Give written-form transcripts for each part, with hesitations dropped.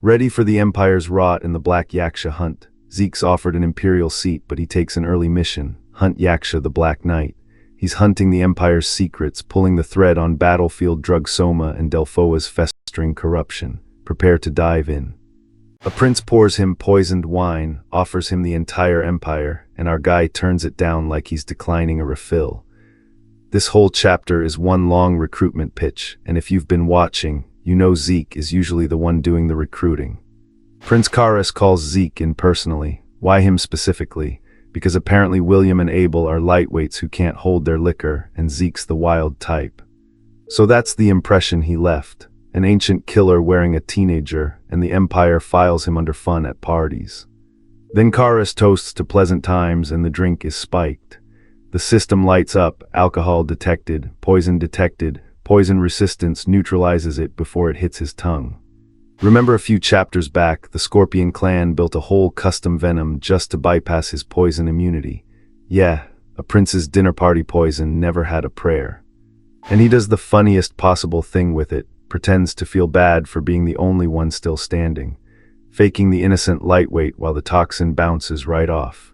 Ready for the Empire's rot in the Black Yaksha hunt, Zeke's offered an imperial seat, but he takes an early mission: hunt Yaksha the Black Knight. He's hunting the Empire's secrets, pulling the thread on battlefield drug Soma and Delphoa's festering corruption. Prepare to dive in. A prince pours him poisoned wine, offers him the entire empire, and our guy turns it down like he's declining a refill. This whole chapter is one long recruitment pitch, and if you've been watching, you know Zeke is usually the one doing the recruiting. Prince Karis calls Zeke in personally. Why him specifically? Because apparently William and Abel are lightweights who can't hold their liquor, and Zeke's the wild type. So that's the impression he left. An ancient killer wearing a teenager, and the Empire files him under fun at parties. Then Karis toasts to pleasant times and the drink is spiked. The system lights up, alcohol detected, poison resistance neutralizes it before it hits his tongue. Remember a few chapters back, the Scorpion clan built a whole custom venom just to bypass his poison immunity. Yeah, a prince's dinner party poison never had a prayer. And he does the funniest possible thing with it, pretends to feel bad for being the only one still standing, faking the innocent lightweight while the toxin bounces right off.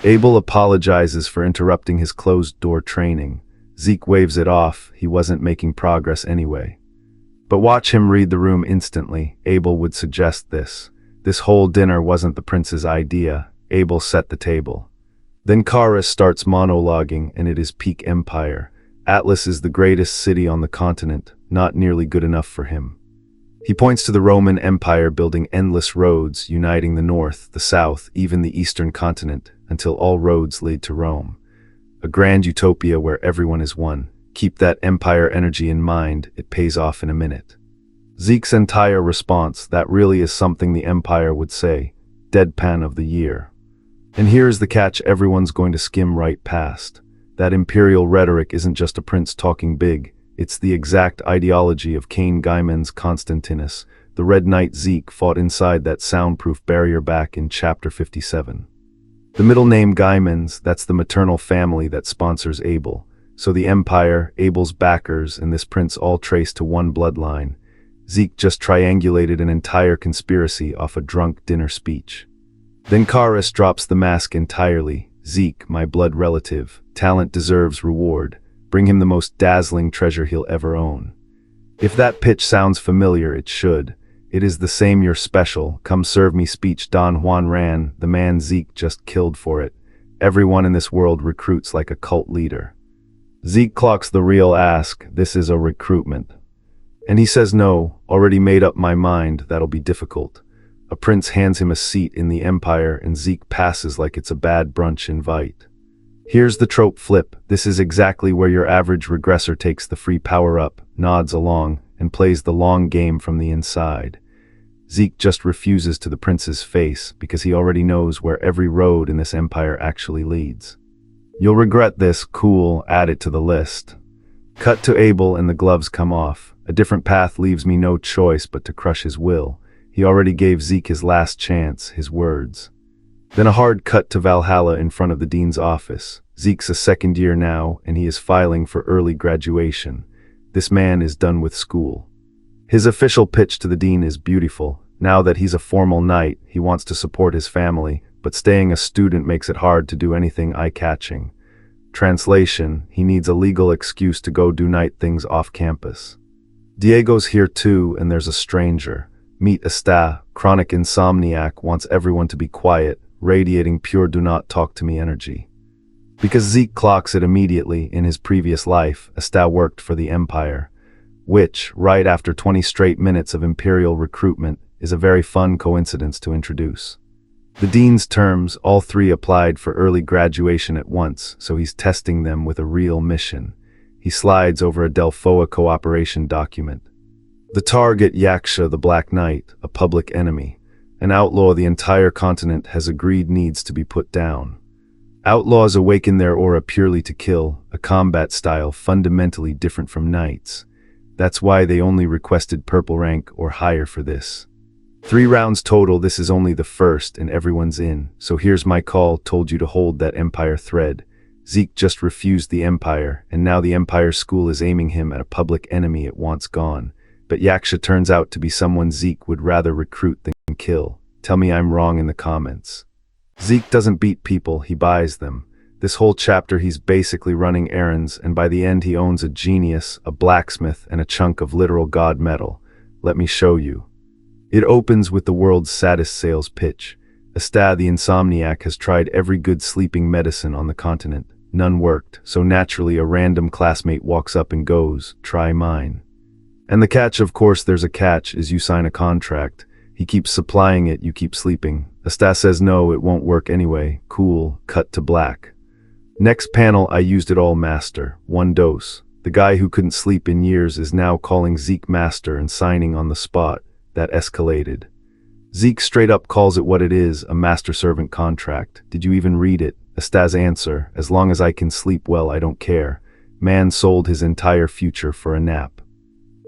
Abel apologizes for interrupting his closed-door training. Zeke waves it off, he wasn't making progress anyway. But watch him read the room instantly. Abel would suggest this. This whole dinner wasn't the prince's idea. Abel set the table. Then Karis starts monologuing, and it is peak Empire. Atlas is the greatest city on the continent, not nearly good enough for him. He points to the Roman Empire building endless roads, uniting the north, the south, even the eastern continent, until all roads lead to Rome. A grand utopia where everyone is one. Keep that Empire energy in mind, it pays off in a minute. Zeke's entire response: that really is something the Empire would say. Deadpan of the year. And here's the catch everyone's going to skim right past. That imperial rhetoric isn't just a prince talking big, it's the exact ideology of Cain Gaiman's Constantinus, the Red Knight Zeke fought inside that soundproof barrier back in chapter 57. The middle name Gaimans, that's the maternal family that sponsors Abel. So the Empire, Abel's backers, and this prince all trace to one bloodline. Zeke just triangulated an entire conspiracy off a drunk dinner speech. Then Karis drops the mask entirely. Zeke, my blood relative, talent deserves reward. Bring him the most dazzling treasure he'll ever own. If that pitch sounds familiar, it should. It is the same "you're special, come serve me" speech Don Juan ran, the man Zeke just killed for it. Everyone in this world recruits like a cult leader. Zeke clocks the real ask, this is a recruitment. And he says no, already made up my mind, that'll be difficult. A prince hands him a seat in the Empire and Zeke passes like it's a bad brunch invite. Here's the trope flip, this is exactly where your average regressor takes the free power-up, nods along, and plays the long game from the inside. Zeke just refuses to the prince's face because he already knows where every road in this empire actually leads. You'll regret this, cool, add it to the list. Cut to Abel and the gloves come off. A different path leaves me no choice but to crush his will. He already gave Zeke his last chance, his words. Then a hard cut to Valhalla in front of the dean's office. Zeke's a second year now, and he is filing for early graduation. This man is done with school. His official pitch to the dean is beautiful. Now that he's a formal knight, he wants to support his family, but staying a student makes it hard to do anything eye-catching. Translation: he needs a legal excuse to go do knight things off campus. Diego's here too, and there's a stranger. Meet Asta, chronic insomniac, wants everyone to be quiet, radiating pure do not talk to me energy. Because Zeke clocks it immediately, in his previous life, Asta worked for the Empire, which, right after 20 straight minutes of imperial recruitment, is a very fun coincidence to introduce. The dean's terms, all three applied for early graduation at once, so he's testing them with a real mission. He slides over a Delphoa cooperation document. The target, Yaksha the Black Knight, a public enemy. An outlaw the entire continent has agreed needs to be put down. Outlaws awaken their aura purely to kill, a combat style fundamentally different from knights. That's why they only requested purple rank or higher for this. 3 rounds total, this is only the first and everyone's in, so here's my call, told you to hold that Empire thread. Zeke just refused the Empire, and now the Empire school is aiming him at a public enemy it wants gone. but Yaksha turns out to be someone Zeke would rather recruit than kill. Tell me I'm wrong in the comments. Zeke doesn't beat people, he buys them. This whole chapter he's basically running errands, and by the end he owns a genius, a blacksmith, and a chunk of literal god metal. Let me show you. It opens with the world's saddest sales pitch. Asta the insomniac has tried every good sleeping medicine on the continent. None worked, so naturally a random classmate walks up and goes, "Try mine." And the catch, of course there's a catch, is you sign a contract. He keeps supplying it, you keep sleeping. Asta says no, it won't work anyway. Cool, cut to black. Next panel, I used it all, master. 1 dose. The guy who couldn't sleep in years is now calling Zeke master and signing on the spot. That escalated. Zeke straight up calls it what it is, a master-servant contract. Did you even read it? Asta's answer, as long as I can sleep well, I don't care. Man sold his entire future for a nap.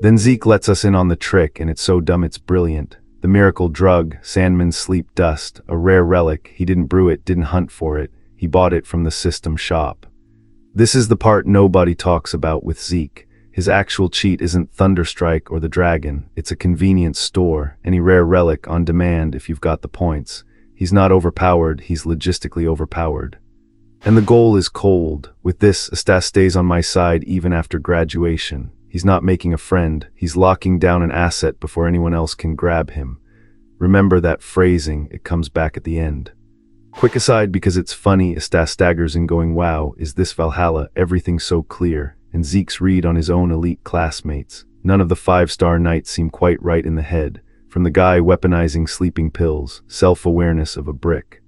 Then Zeke lets us in on the trick, and it's so dumb it's brilliant. The miracle drug, Sandman's sleep dust, a rare relic. He didn't brew it, didn't hunt for it. He bought it from the system shop. This is the part nobody talks about with Zeke. His actual cheat isn't Thunderstrike or the dragon. It's a convenience store, any rare relic on demand if you've got the points. He's not overpowered, he's logistically overpowered. And the goal is cold. With this, Asta stays on my side even after graduation. He's not making a friend, he's locking down an asset before anyone else can grab him. Remember that phrasing, it comes back at the end. Quick aside, because it's funny, Asta staggers in going, wow, is this Valhalla, everything so clear, and Zeke's read on his own elite classmates. None of the 5-star knights seem quite right in the head, from the guy weaponizing sleeping pills, self-awareness of a brick.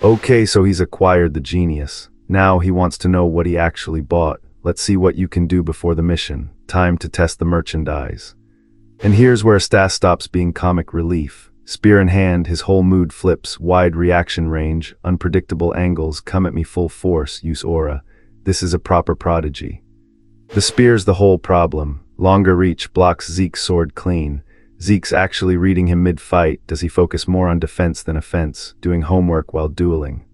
Okay, so he's acquired the genius. Now he wants to know what he actually bought. Let's see what you can do before the mission. Time to test the merchandise. And here's where Asta stops being comic relief. Spear in hand, his whole mood flips, wide reaction range, unpredictable angles, come at me full force, use aura. This is a proper prodigy. The spear's the whole problem. Longer reach blocks Zeke's sword clean. Zeke's actually reading him mid-fight. Does he focus more on defense than offense, doing homework while dueling?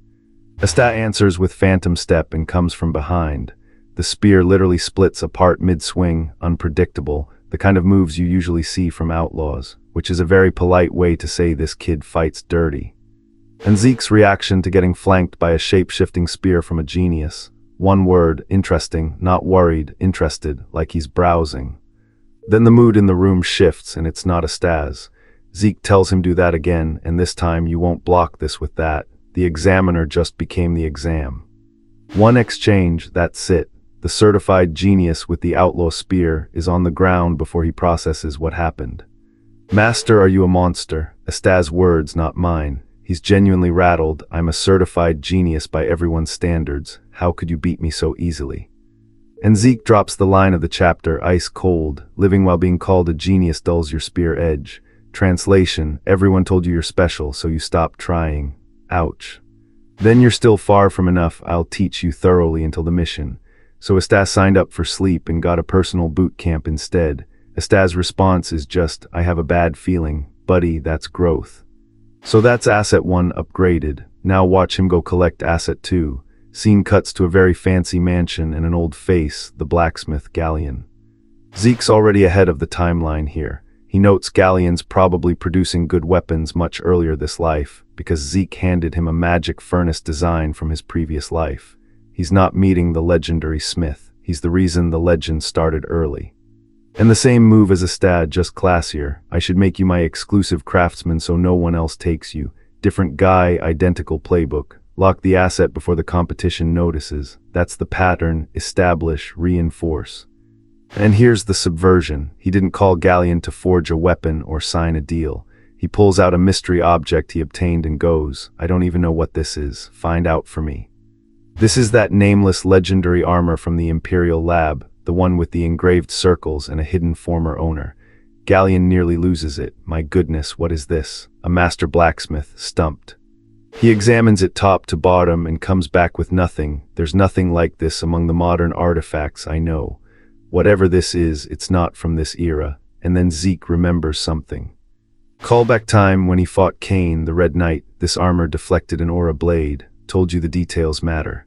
Asta answers with phantom step and comes from behind. The spear literally splits apart mid-swing, unpredictable, the kind of moves you usually see from outlaws, which is a very polite way to say this kid fights dirty. And Zeke's reaction to getting flanked by a shape-shifting spear from a genius. One word, interesting, not worried, interested, like he's browsing. Then the mood in the room shifts and it's not Asta's. Zeke tells him do that again, and this time you won't block this with that. The examiner just became the exam. One exchange, that's it. The certified genius with the outlaw spear is on the ground before he processes what happened. Master, are you a monster? Asta's words, not mine. He's genuinely rattled. I'm a certified genius by everyone's standards. How could you beat me so easily? And Zeke drops the line of the chapter, ice cold. Living while being called a genius dulls your spear edge. Translation, everyone told you you're special, so you stopped trying. Ouch. Then you're still far from enough. I'll teach you thoroughly until the mission. So Asta signed up for sleep and got a personal boot camp instead. Asta's response is just, I have a bad feeling. Buddy, that's growth. So that's Asset 1 upgraded. Now watch him go collect Asset 2. Scene cuts to a very fancy mansion and an old face, the blacksmith Galleon. Zeke's already ahead of the timeline here. He notes Galleon's probably producing good weapons much earlier this life, because Zeke handed him a magic furnace design from his previous life. He's not meeting the legendary smith. He's the reason the legend started early. And the same move as Asta, just classier. I should make you my exclusive craftsman so no one else takes you. Different guy, identical playbook. Lock the asset before the competition notices. That's the pattern. Establish, reinforce. And here's the subversion. He didn't call Galleon to forge a weapon or sign a deal. He pulls out a mystery object he obtained and goes, I don't even know what this is. Find out for me. This is that nameless legendary armor from the Imperial lab, the one with the engraved circles and a hidden former owner. Galleon nearly loses it. My goodness, what is this? A master blacksmith, stumped. He examines it top to bottom and comes back with nothing. There's nothing like this among the modern artifacts I know. Whatever this is, it's not from this era. And then Zeke remembers something. Callback time when he fought Cain, the Red Knight. This armor deflected an aura blade. Told you the details matter.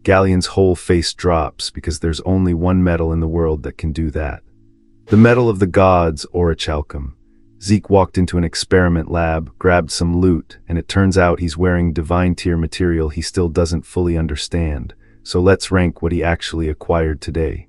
Galleon's whole face drops because there's only one metal in the world that can do that. The metal of the gods, orichalcum. Zeke walked into an experiment lab, grabbed some loot, and it turns out he's wearing divine tier material he still doesn't fully understand. So let's rank what he actually acquired today.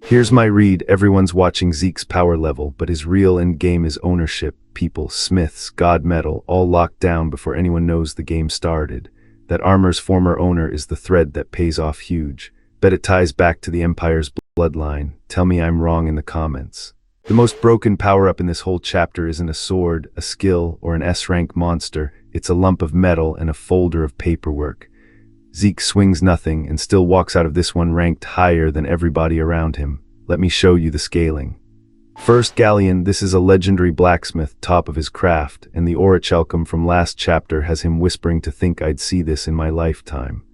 Here's my read. Everyone's watching Zeke's power level, but his real endgame is ownership, people, smiths, god metal, all locked down before anyone knows the game started. That armor's former owner is the thread that pays off huge. Bet it ties back to the Empire's bloodline. Tell me I'm wrong in the comments. The most broken power-up in this whole chapter isn't a sword, a skill, or an S-rank monster. It's a lump of metal and a folder of paperwork. Zeke swings nothing and still walks out of this one ranked higher than everybody around him. Let me show you the scaling. First, Galleon. This is a legendary blacksmith, top of his craft, and the orichalcum from last chapter has him whispering to think I'd see this in my lifetime.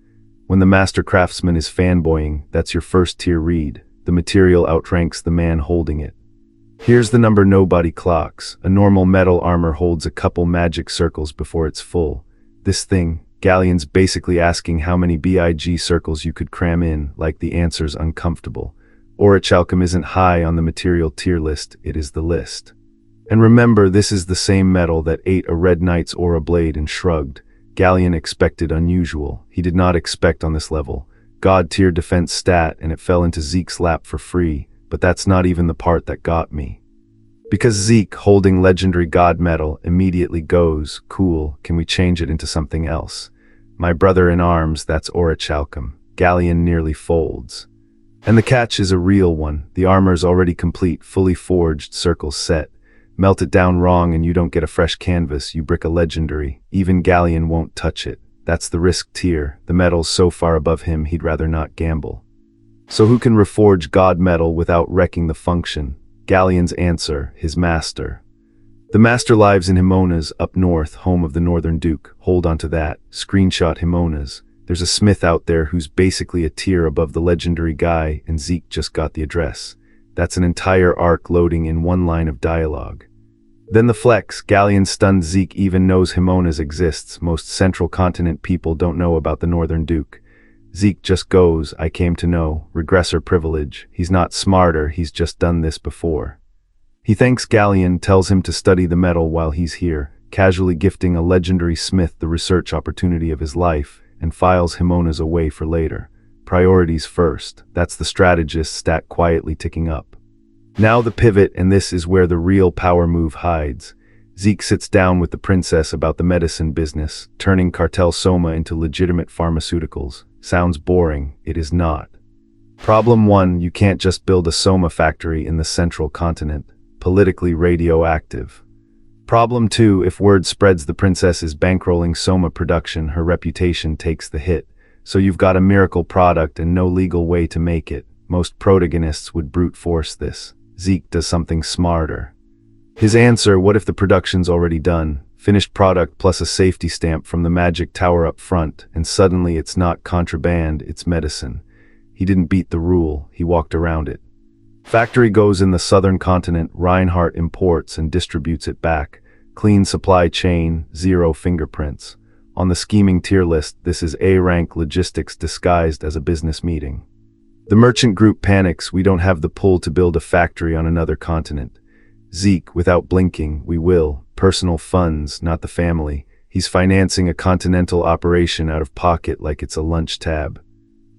When the master craftsman is fanboying, that's your first tier read. The material outranks the man holding it. Here's the number nobody clocks. A normal metal armor holds a couple magic circles before it's full. This thing, Galleon's basically asking how many BIG circles you could cram in, like the answer's uncomfortable. Orichalcum isn't high on the material tier list, it is the list. And remember, this is the same metal that ate a red knight's aura blade and shrugged. Galleon expected unusual. He did not expect on this level. God tier defense stat, and it fell into Zeke's lap for free, but that's not even the part that got me. Because Zeke, holding legendary god metal, immediately goes, cool, can we change it into something else? My brother in arms, that's orichalcum. Galleon nearly folds. And the catch is a real one. The armor's already complete, fully forged, circles set. Melt it down wrong and you don't get a fresh canvas, you brick a legendary. Even Galleon won't touch it. That's the risk tier. The metal's so far above him he'd rather not gamble. So who can reforge god metal without wrecking the function? Galleon's answer, his master. The master lives in Himona's, up north, home of the Northern Duke. Hold on to that. Screenshot Himona's. There's a smith out there who's basically a tier above the legendary guy, and Zeke just got the address. That's an entire arc loading in one line of dialogue. Then the flex. Galleon stunned Zeke even knows Himona's exists. Most Central Continent people don't know about the Northern Duke. Zeke just goes, I came to know, regressor privilege. He's not smarter, he's just done this before. He thanks Galleon, tells him to study the metal while he's here, casually gifting a legendary smith the research opportunity of his life, and files Himona's away for later. Priorities first. That's the strategist stat quietly ticking up. Now the pivot, and this is where the real power move hides. Zeke sits down with the princess about the medicine business, turning cartel soma into legitimate pharmaceuticals. Sounds boring, it is not. Problem 1, you can't just build a soma factory in the Central Continent. Politically radioactive. Problem 2, if word spreads the princess is bankrolling soma production, her reputation takes the hit. So you've got a miracle product and no legal way to make it. Most protagonists would brute force this. Zeke does something smarter. His answer, what if the production's already done? Finished product plus a safety stamp from the magic tower up front, and suddenly it's not contraband, it's medicine. He didn't beat the rule, he walked around it. Factory goes in the Southern Continent, Reinhardt imports and distributes it back. Clean supply chain, 0 fingerprints. On the scheming tier list, this is A-rank logistics disguised as a business meeting. The merchant group panics, we don't have the pull to build a factory on another continent. Zeke, without blinking, we will. Personal funds, not the family. He's financing a continental operation out of pocket like it's a lunch tab.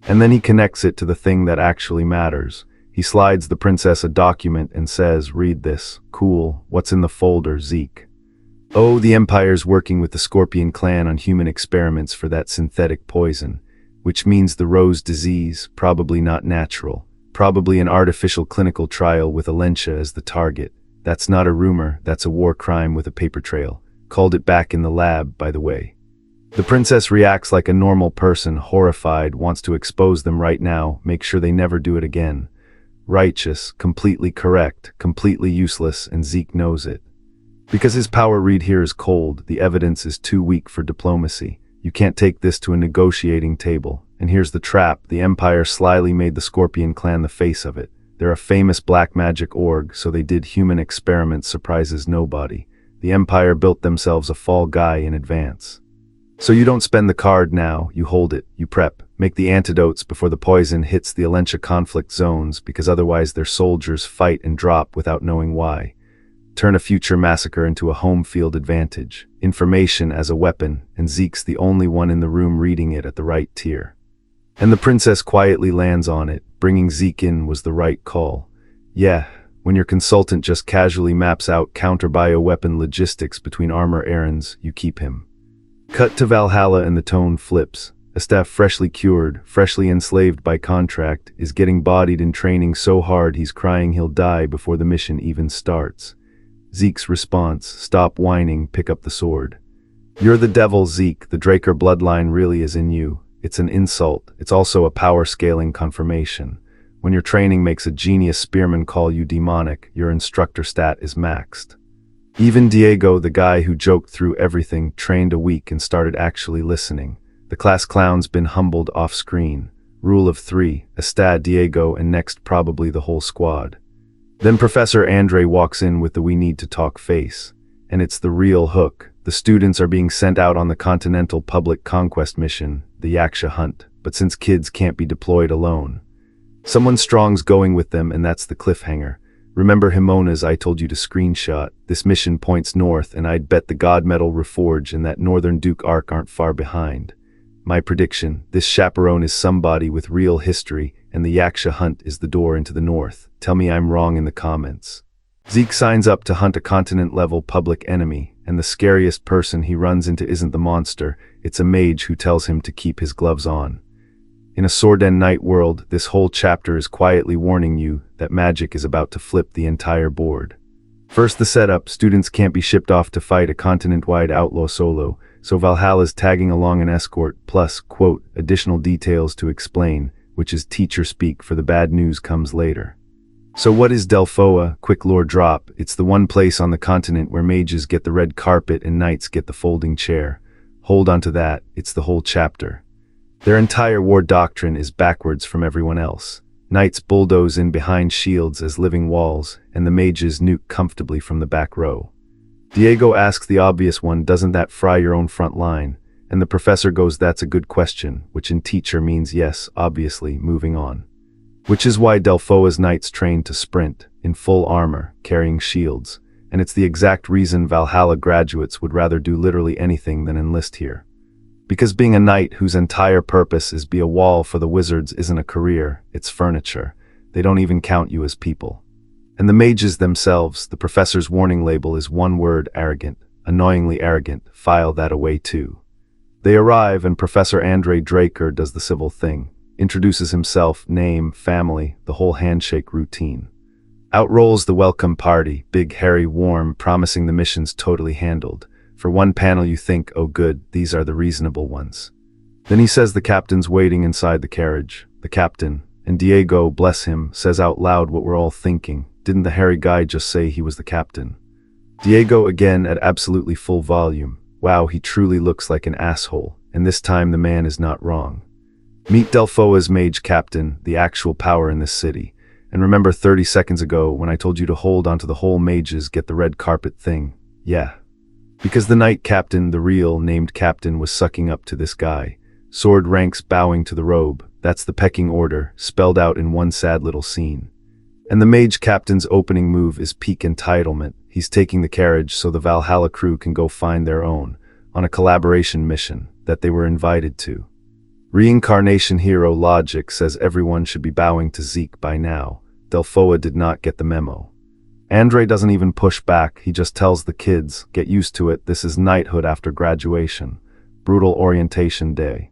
And then he connects it to the thing that actually matters. He slides the princess a document and says, read this. Cool, what's in the folder, Zeke? Oh, the Empire's working with the Scorpion clan on human experiments for that synthetic poison, which means the Rose disease, probably not natural, probably an artificial clinical trial with Alencia as the target. That's not a rumor, that's a war crime with a paper trail. Called it back in the lab, by the way. The princess reacts like a normal person, horrified, wants to expose them right now, make sure they never do it again. Righteous, completely correct, completely useless, and Zeke knows it. Because his power read here is cold, the evidence is too weak for diplomacy. You can't take this to a negotiating table. And here's the trap, the Empire slyly made the Scorpion clan the face of it. They're a famous black magic org, so they did human experiments surprises nobody. The Empire built themselves a fall guy in advance. So you don't spend the card now, you hold it, you prep. Make the antidotes before the poison hits the Alentia conflict zones, because otherwise their soldiers fight and drop without knowing why. Turn a future massacre into a home field advantage. Information as a weapon, and Zeke's the only one in the room reading it at the right tier. And the princess quietly lands on it. Bringing Zeke in was the right call. Yeah, when your consultant just casually maps out counter-bioweapon logistics between armor errands, you keep him. Cut to Valhalla and the tone flips. A staff freshly cured, freshly enslaved by contract, is getting bodied in training so hard he's crying he'll die before the mission even starts. Zeke's response: stop whining, pick up the sword. You're the devil, Zeke. The Draker bloodline really is in you. It's an insult. It's also a power-scaling confirmation. When your training makes a genius spearman call you demonic, your instructor stat is maxed. Even Diego, the guy who joked through everything, trained a week and started actually listening. The class clown's been humbled off-screen. Rule of 3, Estad, Diego, and next probably the whole squad. Then Professor Andre walks in with the "we need to talk" face. And it's the real hook. The students are being sent out on the continental public conquest mission, the Yaksha hunt, but since kids can't be deployed alone, someone strong's going with them, and that's the cliffhanger. Remember Himona's I told you to screenshot? This mission points north, and I'd bet the God Metal Reforge and that Northern Duke arc aren't far behind. My prediction: this chaperone is somebody with real history, and the Yaksha hunt is the door into the north. Tell me I'm wrong in the comments. Zeke signs up to hunt a continent-level public enemy, and the scariest person he runs into isn't the monster, it's a mage who tells him to keep his gloves on. In a Sorden Night world, this whole chapter is quietly warning you that magic is about to flip the entire board. First, the setup: students can't be shipped off to fight a continent-wide outlaw solo, so Valhalla's tagging along an escort, plus, quote, additional details to explain, which is teacher speak for the bad news comes later. So what is Delphoa? Quick lore drop: it's the one place on the continent where mages get the red carpet and knights get the folding chair. Hold on to that, it's the whole chapter. Their entire war doctrine is backwards from everyone else. Knights bulldoze in behind shields as living walls, and the mages nuke comfortably from the back row. Diego asks the obvious one: doesn't that fry your own front line? And the professor goes, that's a good question, which in teacher means yes, obviously, moving on. Which is why Delphoa's knights train to sprint, in full armor, carrying shields, and it's the exact reason Valhalla graduates would rather do literally anything than enlist here. Because being a knight whose entire purpose is be a wall for the wizards isn't a career, it's furniture. They don't even count you as people. And the mages themselves, the professor's warning label is one word: arrogant. Annoyingly arrogant. File that away too. They arrive, and Professor Andre Draker does the civil thing. Introduces himself, name, family, the whole handshake routine. Out rolls the welcome party, big, hairy, warm, promising the mission's totally handled. For one panel you think, oh good, these are the reasonable ones. Then he says the captain's waiting inside the carriage. The captain, and Diego, bless him, says out loud what we're all thinking. Didn't the hairy guy just say he was the captain? Diego again at absolutely full volume. Wow, he truly looks like an asshole, and this time the man is not wrong. Meet Delphoa's mage captain, the actual power in this city. And remember 30 seconds ago when I told you to hold onto the whole mages get the red carpet thing? Yeah. Because the knight captain, the real named captain, was sucking up to this guy. Sword ranks bowing to the robe. That's the pecking order, spelled out in one sad little scene. And the mage captain's opening move is peak entitlement. He's taking the carriage so the Valhalla crew can go find their own, on a collaboration mission that they were invited to. Reincarnation hero logic says everyone should be bowing to Zeke by now. Delphoa did not get the memo. Andre doesn't even push back, he just tells the kids, get used to it, this is knighthood after graduation. Brutal orientation day.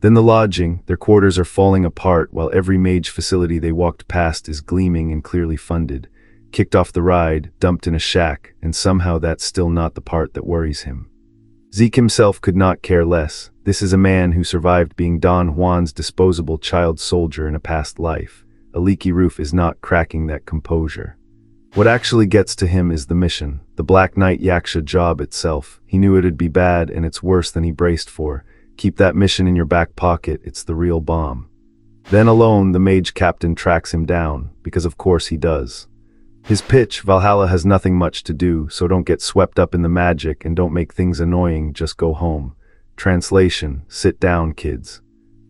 Then the lodging, their quarters are falling apart while every mage facility they walked past is gleaming and clearly funded. Kicked off the ride, dumped in a shack, and somehow that's still not the part that worries him. Zeke himself could not care less. This is a man who survived being Don Juan's disposable child soldier in a past life. A leaky roof is not cracking that composure. What actually gets to him is the mission, the Black Knight Yaksha job itself. He knew it'd be bad, and it's worse than he braced for. Keep that mission in your back pocket, it's the real bomb. Then alone, the mage captain tracks him down, because of course he does. His pitch: Valhalla has nothing much to do, so don't get swept up in the magic and don't make things annoying, just go home. Translation: sit down, kids.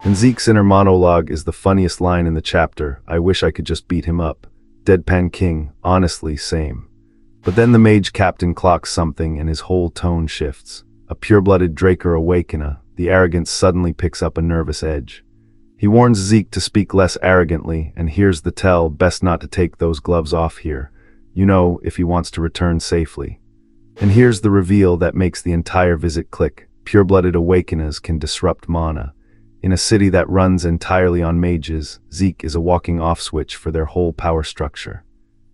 And Zeke's inner monologue is the funniest line in the chapter. I wish I could just beat him up. Deadpan king, honestly, same. But then the mage captain clocks something and his whole tone shifts. A pure-blooded Draker awakener, the arrogance suddenly picks up a nervous edge. He warns Zeke to speak less arrogantly, and here's the tell, best not to take those gloves off here. You know, if he wants to return safely. And here's the reveal that makes the entire visit click. Pure-blooded awakeners can disrupt mana. In a city that runs entirely on mages, Zeke is a walking off switch for their whole power structure.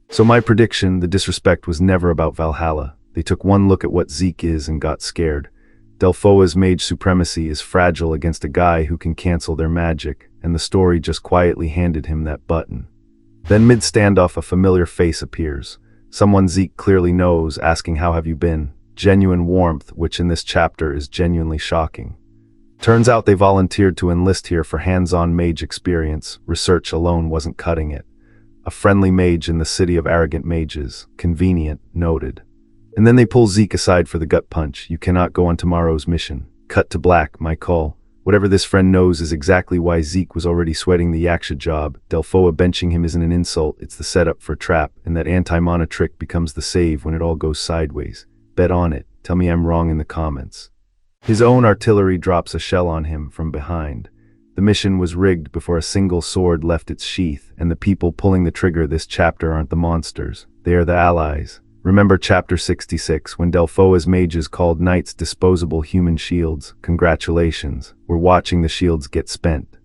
So my prediction, the disrespect was never about Valhalla. They took one look at what Zeke is and got scared. Delphoa's mage supremacy is fragile against a guy who can cancel their magic, and the story just quietly handed him that button. Then mid-standoff a familiar face appears. Someone Zeke clearly knows, asking how have you been? Genuine warmth, which in this chapter is genuinely shocking. Turns out they volunteered to enlist here for hands-on mage experience. Research alone wasn't cutting it. A friendly mage in the city of arrogant mages. Convenient, noted. And then they pull Zeke aside for the gut punch. You cannot go on tomorrow's mission. Cut to black, my call. Whatever this friend knows is exactly why Zeke was already sweating the Yaksha job. Delphoa benching him isn't an insult, it's the setup for a trap, and that anti-mana trick becomes the save when it all goes sideways. Bet on it. Tell me I'm wrong in the comments. His own artillery drops a shell on him from behind. The mission was rigged before a single sword left its sheath, and the people pulling the trigger this chapter aren't the monsters. They are the allies. Remember chapter 66, when Delphoa's mages called knights disposable human shields? Congratulations, we're watching the shields get spent.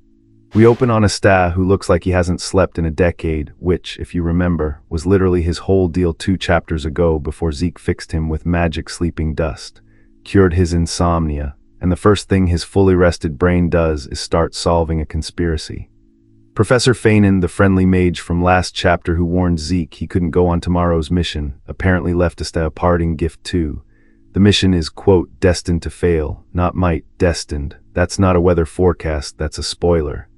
We open on a Sta who looks like he hasn't slept in a decade, which, if you remember, was literally his whole deal 2 chapters ago before Zeke fixed him with magic sleeping dust, cured his insomnia, and the first thing his fully rested brain does is start solving a conspiracy. Professor Feynman, the friendly mage from last chapter who warned Zeke he couldn't go on tomorrow's mission, apparently left us a parting gift too. The mission is, quote, destined to fail, not might, destined. That's not a weather forecast, that's a spoiler.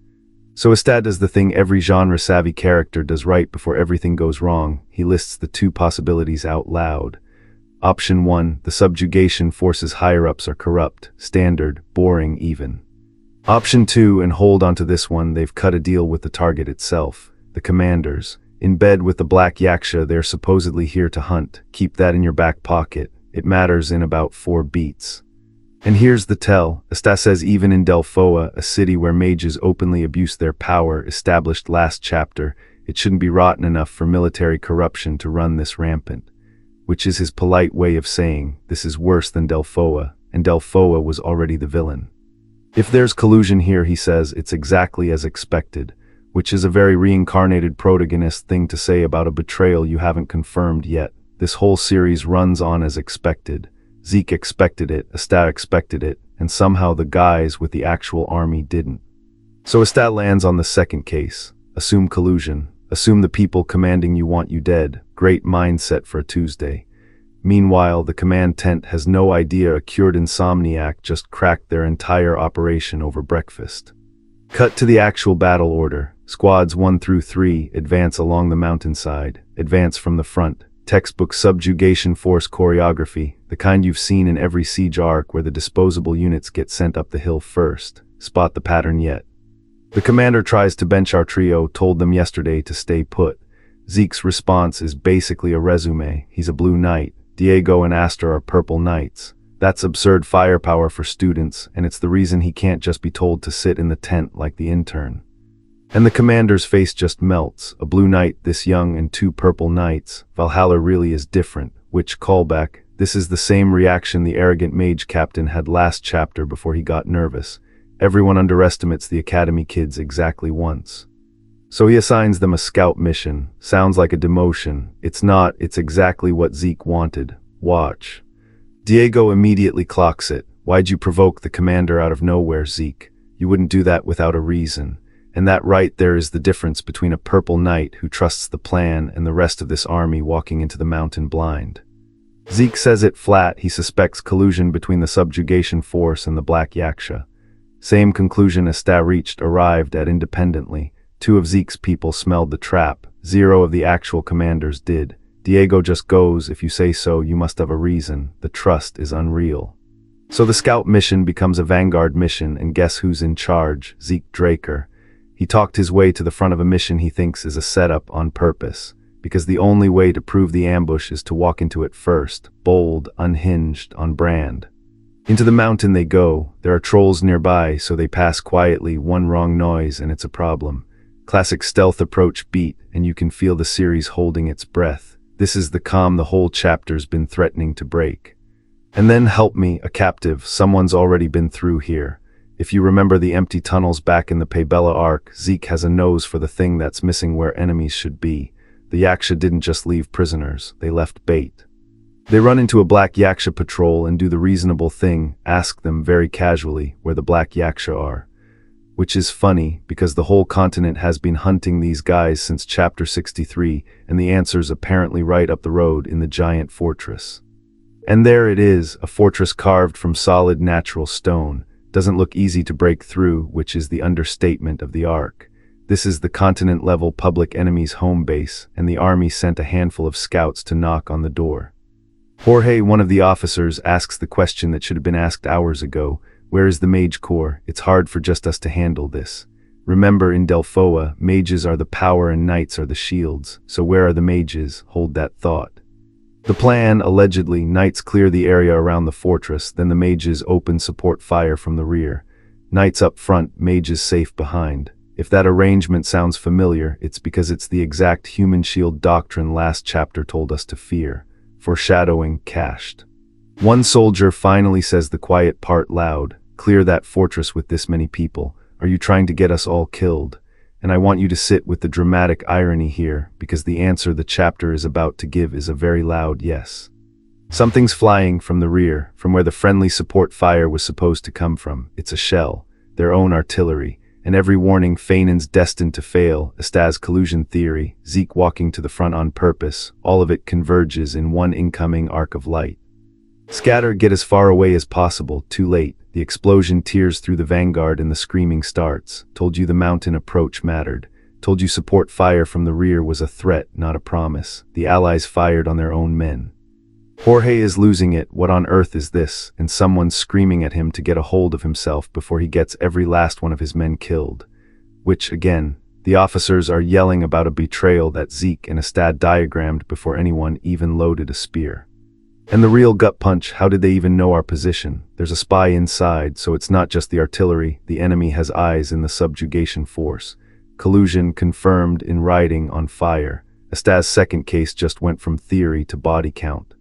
So Estad does the thing every genre-savvy character does right before everything goes wrong. He lists the 2 possibilities out loud. Option 1, the subjugation forces higher-ups are corrupt, standard, boring even. Option 2, and hold on to this one, they've cut a deal with the target itself, the commanders. In bed with the Black Yaksha, they're supposedly here to hunt. Keep that in your back pocket. It matters in about 4 beats. And here's the tell. Asta says even in Delphoa, a city where mages openly abuse their power, established last chapter, it shouldn't be rotten enough for military corruption to run this rampant. Which is his polite way of saying, this is worse than Delphoa, and Delphoa was already the villain. If there's collusion here, he says, it's exactly as expected, which is a very reincarnated protagonist thing to say about a betrayal you haven't confirmed yet. This whole series runs on as expected. Zeke expected it, Asta expected it, and somehow the guys with the actual army didn't. So Asta lands on the second case. Assume collusion. Assume the people commanding you want you dead. Great mindset for a Tuesday. Meanwhile, the command tent has no idea a cured insomniac just cracked their entire operation over breakfast. Cut to the actual battle order. Squads 1 through 3 advance along the mountainside. Advance from the front. Textbook subjugation force choreography, the kind you've seen in every siege arc where the disposable units get sent up the hill first. Spot the pattern yet? The commander tries to bench our trio, told them yesterday to stay put. Zeke's response is basically a resume. He's a blue knight. Diego and Astor are purple knights. That's absurd firepower for students, and it's the reason he can't just be told to sit in the tent like the intern. And the commander's face just melts. A blue knight this young and 2 purple knights. Valhalla really is different. Which callback? This is the same reaction the arrogant mage captain had last chapter before he got nervous. Everyone underestimates the academy kids exactly once. So he assigns them a scout mission. Sounds like a demotion. It's not, it's exactly what Zeke wanted. Watch. Diego immediately clocks it. Why'd you provoke the commander out of nowhere, Zeke? You wouldn't do that without a reason. And that right there is the difference between a purple knight who trusts the plan and the rest of this army walking into the mountain blind. Zeke says it flat, he suspects collusion between the subjugation force and the Black Yaksha. Same conclusion Asta arrived at independently. 2 of Zeke's people smelled the trap. 0 of the actual commanders did. Diego just goes, if you say so, you must have a reason. The trust is unreal. So the scout mission becomes a vanguard mission, and guess who's in charge? Zeke Draker. He talked his way to the front of a mission he thinks is a setup on purpose, because the only way to prove the ambush is to walk into it first, bold, unhinged, on brand. Into the mountain they go. There are trolls nearby, so they pass quietly. One wrong noise and it's a problem. Classic stealth approach beat, and you can feel the series holding its breath. This is the calm the whole chapter's been threatening to break. And then help me, a captive, someone's already been through here. If you remember the empty tunnels back in the Paybella arc, Zeke has a nose for the thing that's missing where enemies should be. The Yaksha didn't just leave prisoners, they left bait. They run into a black Yaksha patrol and do the reasonable thing, ask them very casually where the black Yaksha are. Which is funny, because the whole continent has been hunting these guys since chapter 63, and the answer's apparently right up the road in the giant fortress. And there it is, a fortress carved from solid natural stone. Doesn't look easy to break through, which is the understatement of the arc. This is the continent-level public enemy's home base, and the army sent a handful of scouts to knock on the door. Jorge, one of the officers, asks the question that should have been asked hours ago. Where is the mage corps? It's hard for just us to handle this. Remember, in Delphoa, mages are the power and knights are the shields. So where are the mages? Hold that thought. The plan, allegedly, knights clear the area around the fortress, then the mages open support fire from the rear. Knights up front, mages safe behind. If that arrangement sounds familiar, it's because it's the exact human shield doctrine last chapter told us to fear. Foreshadowing cached. One soldier finally says the quiet part loud. Clear that fortress with this many people. Are you trying to get us all killed? And I want you to sit with the dramatic irony here, because the answer the chapter is about to give is a very loud yes. Something's flying from the rear, from where the friendly support fire was supposed to come from. It's a shell, their own artillery, and every warning Feinen's destined to fail, Astaz collusion theory, Zeke walking to the front on purpose, all of it converges in one incoming arc of light. Scatter, get as far away as possible, too late. The explosion tears through the vanguard and the screaming starts. Told you the mountain approach mattered. Told you support fire from the rear was a threat, not a promise. The allies fired on their own men. Jorge is losing it. What on earth is this? And someone's screaming at him to get a hold of himself before he gets every last one of his men killed. Which, again, the officers are yelling about a betrayal that Zeke and Astad diagrammed before anyone even loaded a spear. And the real gut punch, how did they even know our position? There's a spy inside, so it's not just the artillery, the enemy has eyes in the subjugation force. Collusion confirmed in writing on fire. Astad's second case just went from theory to body count.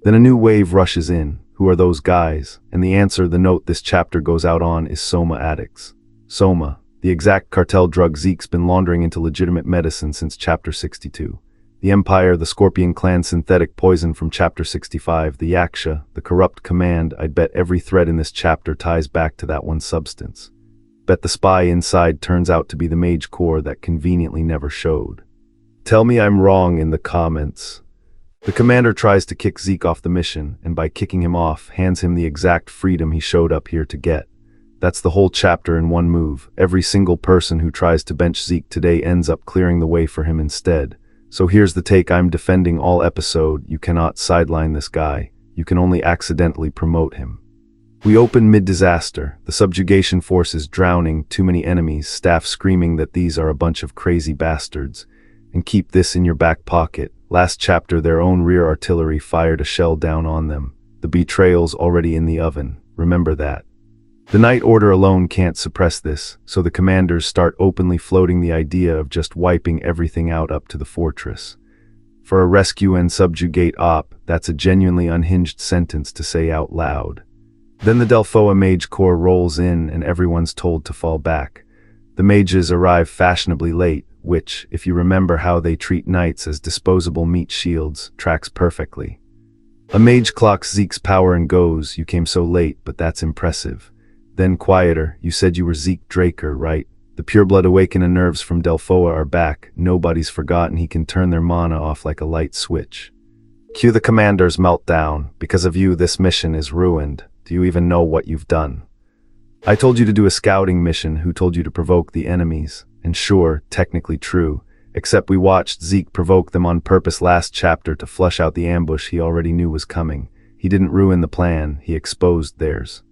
Then a new wave rushes in. Who are those guys? And the answer the note this chapter goes out on is Soma addicts. Soma, the exact cartel drug Zeke's been laundering into legitimate medicine since chapter 62. The Empire, the Scorpion Clan synthetic poison from chapter 65, the Yaksha, the corrupt command. I'd bet every thread in this chapter ties back to that one substance. Bet the spy inside turns out to be the mage corps that conveniently never showed. Tell me I'm wrong in the comments. The commander tries to kick Zeke off the mission, and by kicking him off, hands him the exact freedom he showed up here to get. That's the whole chapter in one move. Every single person who tries to bench Zeke today ends up clearing the way for him instead. So here's the take I'm defending all episode. You cannot sideline this guy. You can only accidentally promote him. We open mid-disaster. The subjugation force is drowning, too many enemies, staff screaming that these are a bunch of crazy bastards. And keep this in your back pocket. Last chapter their own rear artillery fired a shell down on them. The betrayal's already in the oven. Remember that. The Night Order alone can't suppress this, so the commanders start openly floating the idea of just wiping everything out up to the fortress. For a rescue and subjugate op, that's a genuinely unhinged sentence to say out loud. Then the Delphoa Mage Corps rolls in and everyone's told to fall back. The mages arrive fashionably late, which, if you remember how they treat knights as disposable meat shields, tracks perfectly. A mage clocks Zeke's power and goes, "You came so late, but that's impressive." Then quieter, "You said you were Zeke Draker, right? The pureblood awakened nerves from Delphoa are back. Nobody's forgotten he can turn their mana off like a light switch." Cue the commander's meltdown. "Because of you, this mission is ruined. Do you even know what you've done? I told you to do a scouting mission. Who told you to provoke the enemies?" And sure, technically true, except we watched Zeke provoke them on purpose last chapter to flush out the ambush he already knew was coming. He didn't ruin the plan, he exposed theirs.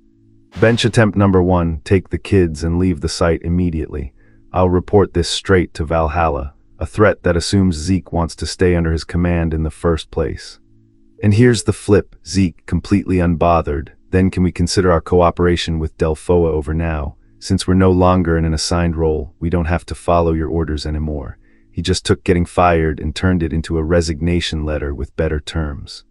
Bench attempt number 1, take the kids and leave the site immediately. I'll report this straight to Valhalla, a threat that assumes Zeke wants to stay under his command in the first place. And here's the flip, Zeke completely unbothered. Then can we consider our cooperation with Delphoa over now? Since we're no longer in an assigned role, we don't have to follow your orders anymore. He just took getting fired and turned it into a resignation letter with better terms.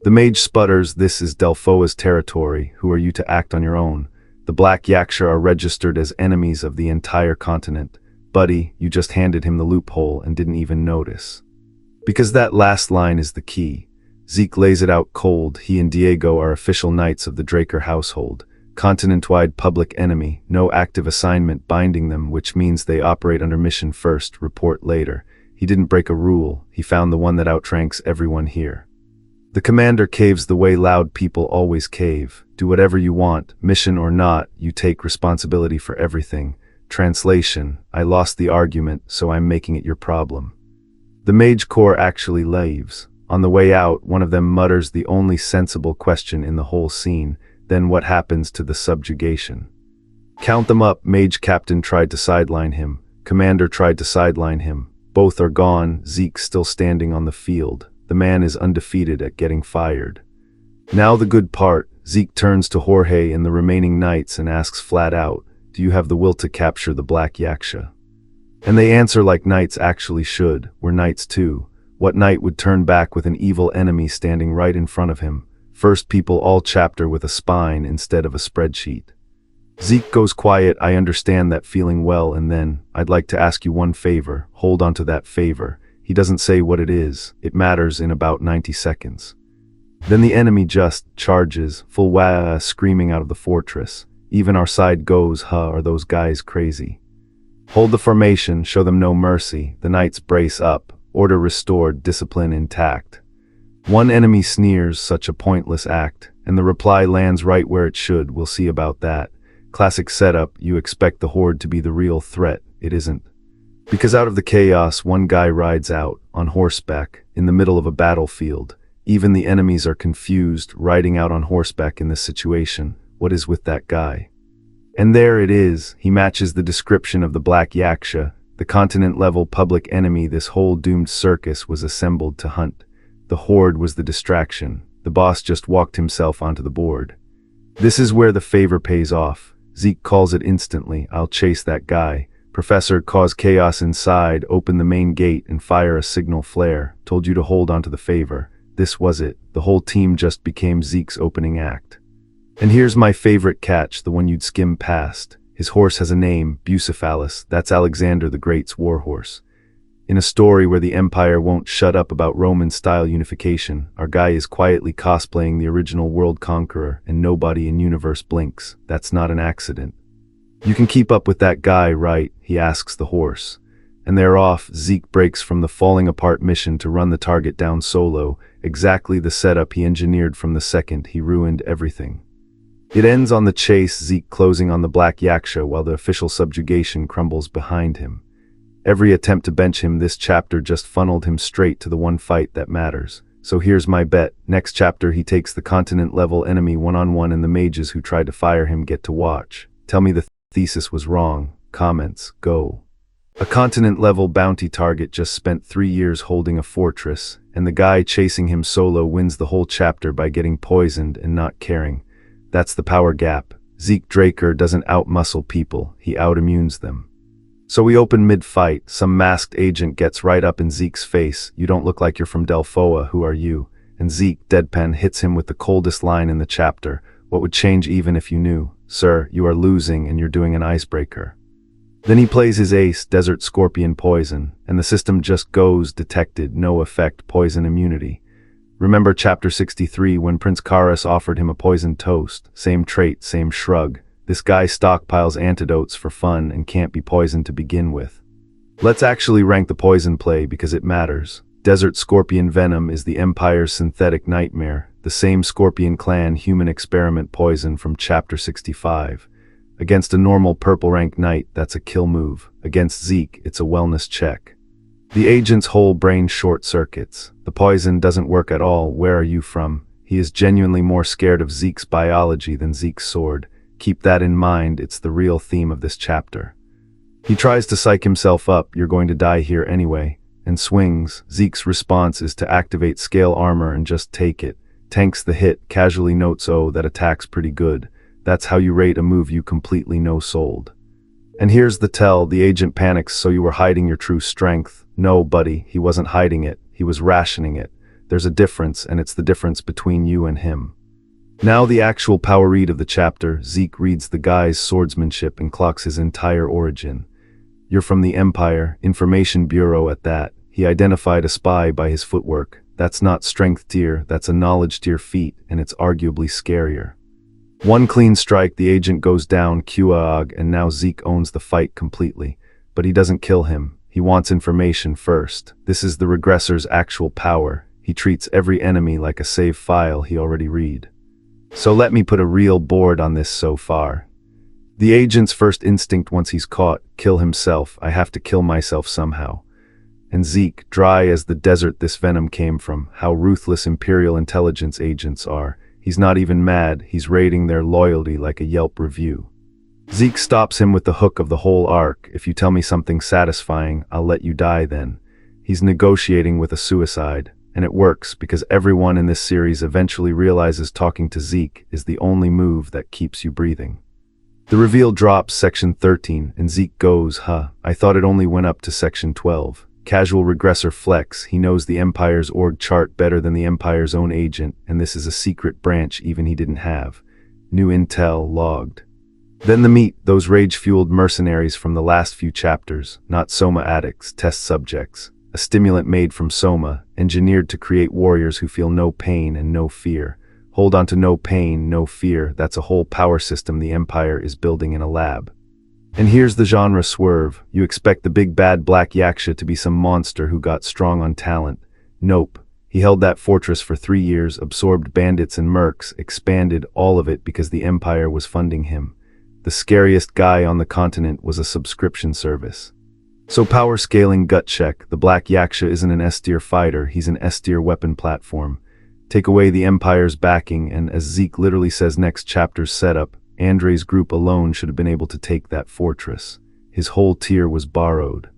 The mage sputters, this is Delphoa's territory, who are you to act on your own? The Black Yaksha are registered as enemies of the entire continent. Buddy, you just handed him the loophole and didn't even notice. Because that last line is the key. Zeke lays it out cold. He and Diego are official knights of the Draker household. Continent-wide public enemy, no active assignment binding them, which means they operate under mission first, report later. He didn't break a rule, he found the one that outranks everyone here. The commander caves the way loud people always cave. Do whatever you want, mission or not, you take responsibility for everything. Translation, I lost the argument, so I'm making it your problem. The mage corps actually leaves. On the way out, one of them mutters the only sensible question in the whole scene. Then what happens to the subjugation? Count them up. Mage captain tried to sideline him. Commander tried to sideline him. Both are gone. Zeke's still standing on the field. The man is undefeated at getting fired. Now the good part. Zeke turns to Jorge and the remaining knights and asks flat out, do you have the will to capture the Black Yaksha? And they answer like knights actually should. We're knights too. What knight would turn back with an evil enemy standing right in front of him? First people all chapter with a spine instead of a spreadsheet. Zeke goes quiet. I understand that feeling well, and then, I'd like to ask you one favor. Hold on to that favor. He doesn't say what it is. It matters in about 90 seconds. Then the enemy just charges, full wah, screaming out of the fortress. Even our side goes, huh, are those guys crazy? Hold the formation, show them no mercy. The knights brace up, order restored, discipline intact. One enemy sneers, such a pointless act, and the reply lands right where it should. We'll see about that. Classic setup, you expect the horde to be the real threat. It isn't. Because out of the chaos, one guy rides out, on horseback, in the middle of a battlefield. Even the enemies are confused, riding out on horseback in this situation. What is with that guy? And there it is. He matches the description of the Black Yaksha, the continent-level public enemy this whole doomed circus was assembled to hunt. The horde was the distraction. The boss just walked himself onto the board. This is where the favor pays off. Zeke calls it instantly. I'll chase that guy. Professor, cause chaos inside, open the main gate and fire a signal flare. Told you to hold on to the favor. This was it. The whole team just became Zeke's opening act. And here's my favorite catch, the one you'd skim past. His horse has a name, Bucephalus. That's Alexander the Great's warhorse. In a story where the Empire won't shut up about Roman-style unification, our guy is quietly cosplaying the original world conqueror, and nobody in universe blinks. That's not an accident. You can keep up with that guy, right? He asks the horse. And they're off. Zeke breaks from the falling apart mission to run the target down solo, exactly the setup he engineered from the second he ruined everything. It ends on the chase, Zeke closing on the Black Yaksha while the official subjugation crumbles behind him. Every attempt to bench him this chapter just funneled him straight to the one fight that matters. So here's my bet. Next chapter he takes the continent-level enemy one-on-one and the mages who tried to fire him get to watch. Tell me the thesis was wrong. Comments, go. A continent-level bounty target just spent 3 years holding a fortress, and the guy chasing him solo wins the whole chapter by getting poisoned and not caring. That's the power gap. Zeke Draker doesn't out-muscle people, he out-immunes them. So we open mid-fight, some masked agent gets right up in Zeke's face. You don't look like you're from Delphoa, who are you? And Zeke, deadpan, hits him with the coldest line in the chapter. What would change even if you knew? Sir, you are losing and you're doing an icebreaker. Then he plays his ace, Desert Scorpion Poison, and the system just goes, detected, no effect, poison immunity. Remember chapter 63 when Prince Karas offered him a poisoned toast? Same trait, same shrug. This guy stockpiles antidotes for fun and can't be poisoned to begin with. Let's actually rank the poison play because it matters. Desert Scorpion Venom is the Empire's synthetic nightmare, the same Scorpion Clan human experiment poison from chapter 65. Against a normal purple rank knight, that's a kill move. Against Zeke, it's a wellness check. The agent's whole brain short circuits. The poison doesn't work at all. Where are you from? He is genuinely more scared of Zeke's biology than Zeke's sword. Keep that in mind, it's the real theme of this chapter. He tries to psych himself up, you're going to die here anyway, and swings. Zeke's response is to activate scale armor and just take it. Tanks the hit, casually notes, oh, that attack's pretty good. That's how you rate a move you completely no-sold. And here's the tell, the agent panics, so you were hiding your true strength. No, buddy, he wasn't hiding it, he was rationing it. There's a difference, and it's the difference between you and him. Now the actual power read of the chapter. Zeke reads the guy's swordsmanship and clocks his entire origin. You're from the Empire, Information Bureau at that. He identified a spy by his footwork. That's not strength tier, that's a knowledge tier feat, and it's arguably scarier. One clean strike, the agent goes down, QAOG, and now Zeke owns the fight completely. But he doesn't kill him. He wants information first. This is the regressor's actual power. He treats every enemy like a save file he already read. So let me put a real board on this so far. The agent's first instinct once he's caught, kill himself. I have to kill myself somehow. And Zeke, dry as the desert this venom came from, how ruthless Imperial intelligence agents are. He's not even mad, he's rating their loyalty like a Yelp review. Zeke stops him with the hook of the whole arc. If you tell me something satisfying, I'll let you die then. He's negotiating with a suicide, and it works because everyone in this series eventually realizes talking to Zeke is the only move that keeps you breathing. The reveal drops section 13, and Zeke goes, I thought it only went up to section 12. Casual regressor flex, he knows the Empire's org chart better than the Empire's own agent, and this is a secret branch even he didn't have. New intel logged. Then the meat, those rage-fueled mercenaries from the last few chapters, not Soma addicts, test subjects. A stimulant made from Soma, engineered to create warriors who feel no pain and no fear. Hold on to no pain, no fear, that's a whole power system the Empire is building in a lab. And here's the genre swerve. You expect the big bad black Yaksha to be some monster who got strong on talent. Nope. He held that fortress for 3 years, absorbed bandits and mercs, expanded all of it because the Empire was funding him. The scariest guy on the continent was a subscription service. So power scaling gut check, the black Yaksha isn't an S-tier fighter, he's an S-tier weapon platform. Take away the Empire's backing, and as Zeke literally says next chapter's setup, Andre's group alone should have been able to take that fortress. His whole tier was borrowed.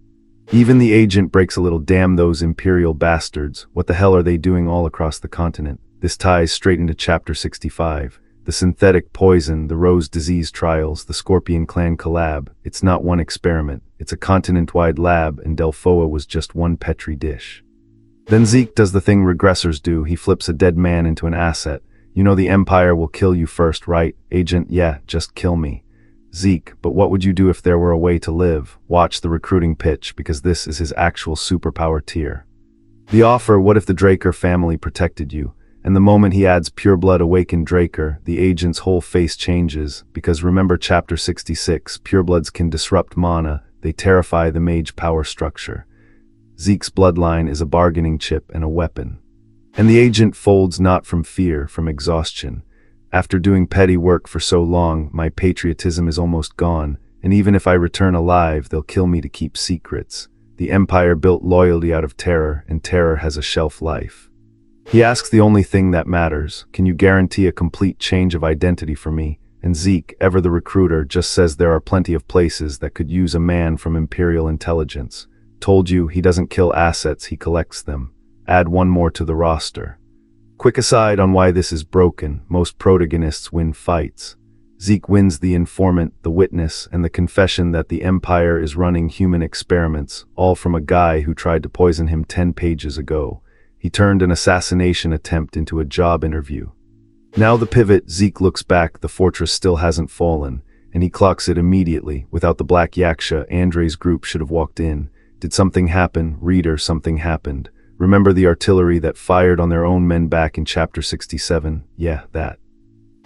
Even the agent breaks a little, damn those Imperial bastards, what the hell are they doing all across the continent? This ties straight into chapter 65. The synthetic poison, the Rose disease trials, the Scorpion clan collab. It's not one experiment, it's a continent-wide lab, and Delphoa was just one petri dish. Then Zeke does the thing regressors do, he flips a dead man into an asset. You know the Empire will kill you first, right? Agent, yeah, just kill me. Zeke, but what would you do if there were a way to live? Watch the recruiting pitch, because this is his actual superpower tier. The offer, what if the Draker family protected you? And the moment he adds pureblood awakened Draker, the agent's whole face changes, because remember chapter 66, purebloods can disrupt mana, they terrify the mage power structure. Zeke's bloodline is a bargaining chip and a weapon. And the agent folds not from fear, from exhaustion. After doing petty work for so long, my patriotism is almost gone, and even if I return alive, they'll kill me to keep secrets. The Empire built loyalty out of terror, and terror has a shelf life. He asks the only thing that matters, can you guarantee a complete change of identity for me? And Zeke, ever the recruiter, just says there are plenty of places that could use a man from Imperial intelligence. Told you, he doesn't kill assets, he collects them. Add one more to the roster. Quick aside on why this is broken, most protagonists win fights. Zeke wins the informant, the witness, and the confession that the Empire is running human experiments, all from a guy who tried to poison him 10 pages ago. He turned an assassination attempt into a job interview. Now the pivot, Zeke looks back, the fortress still hasn't fallen, and he clocks it immediately. Without the black Yaksha, Andre's group should have walked in. Did something happen? Reader, something happened. Remember the artillery that fired on their own men back in chapter 67? Yeah, that.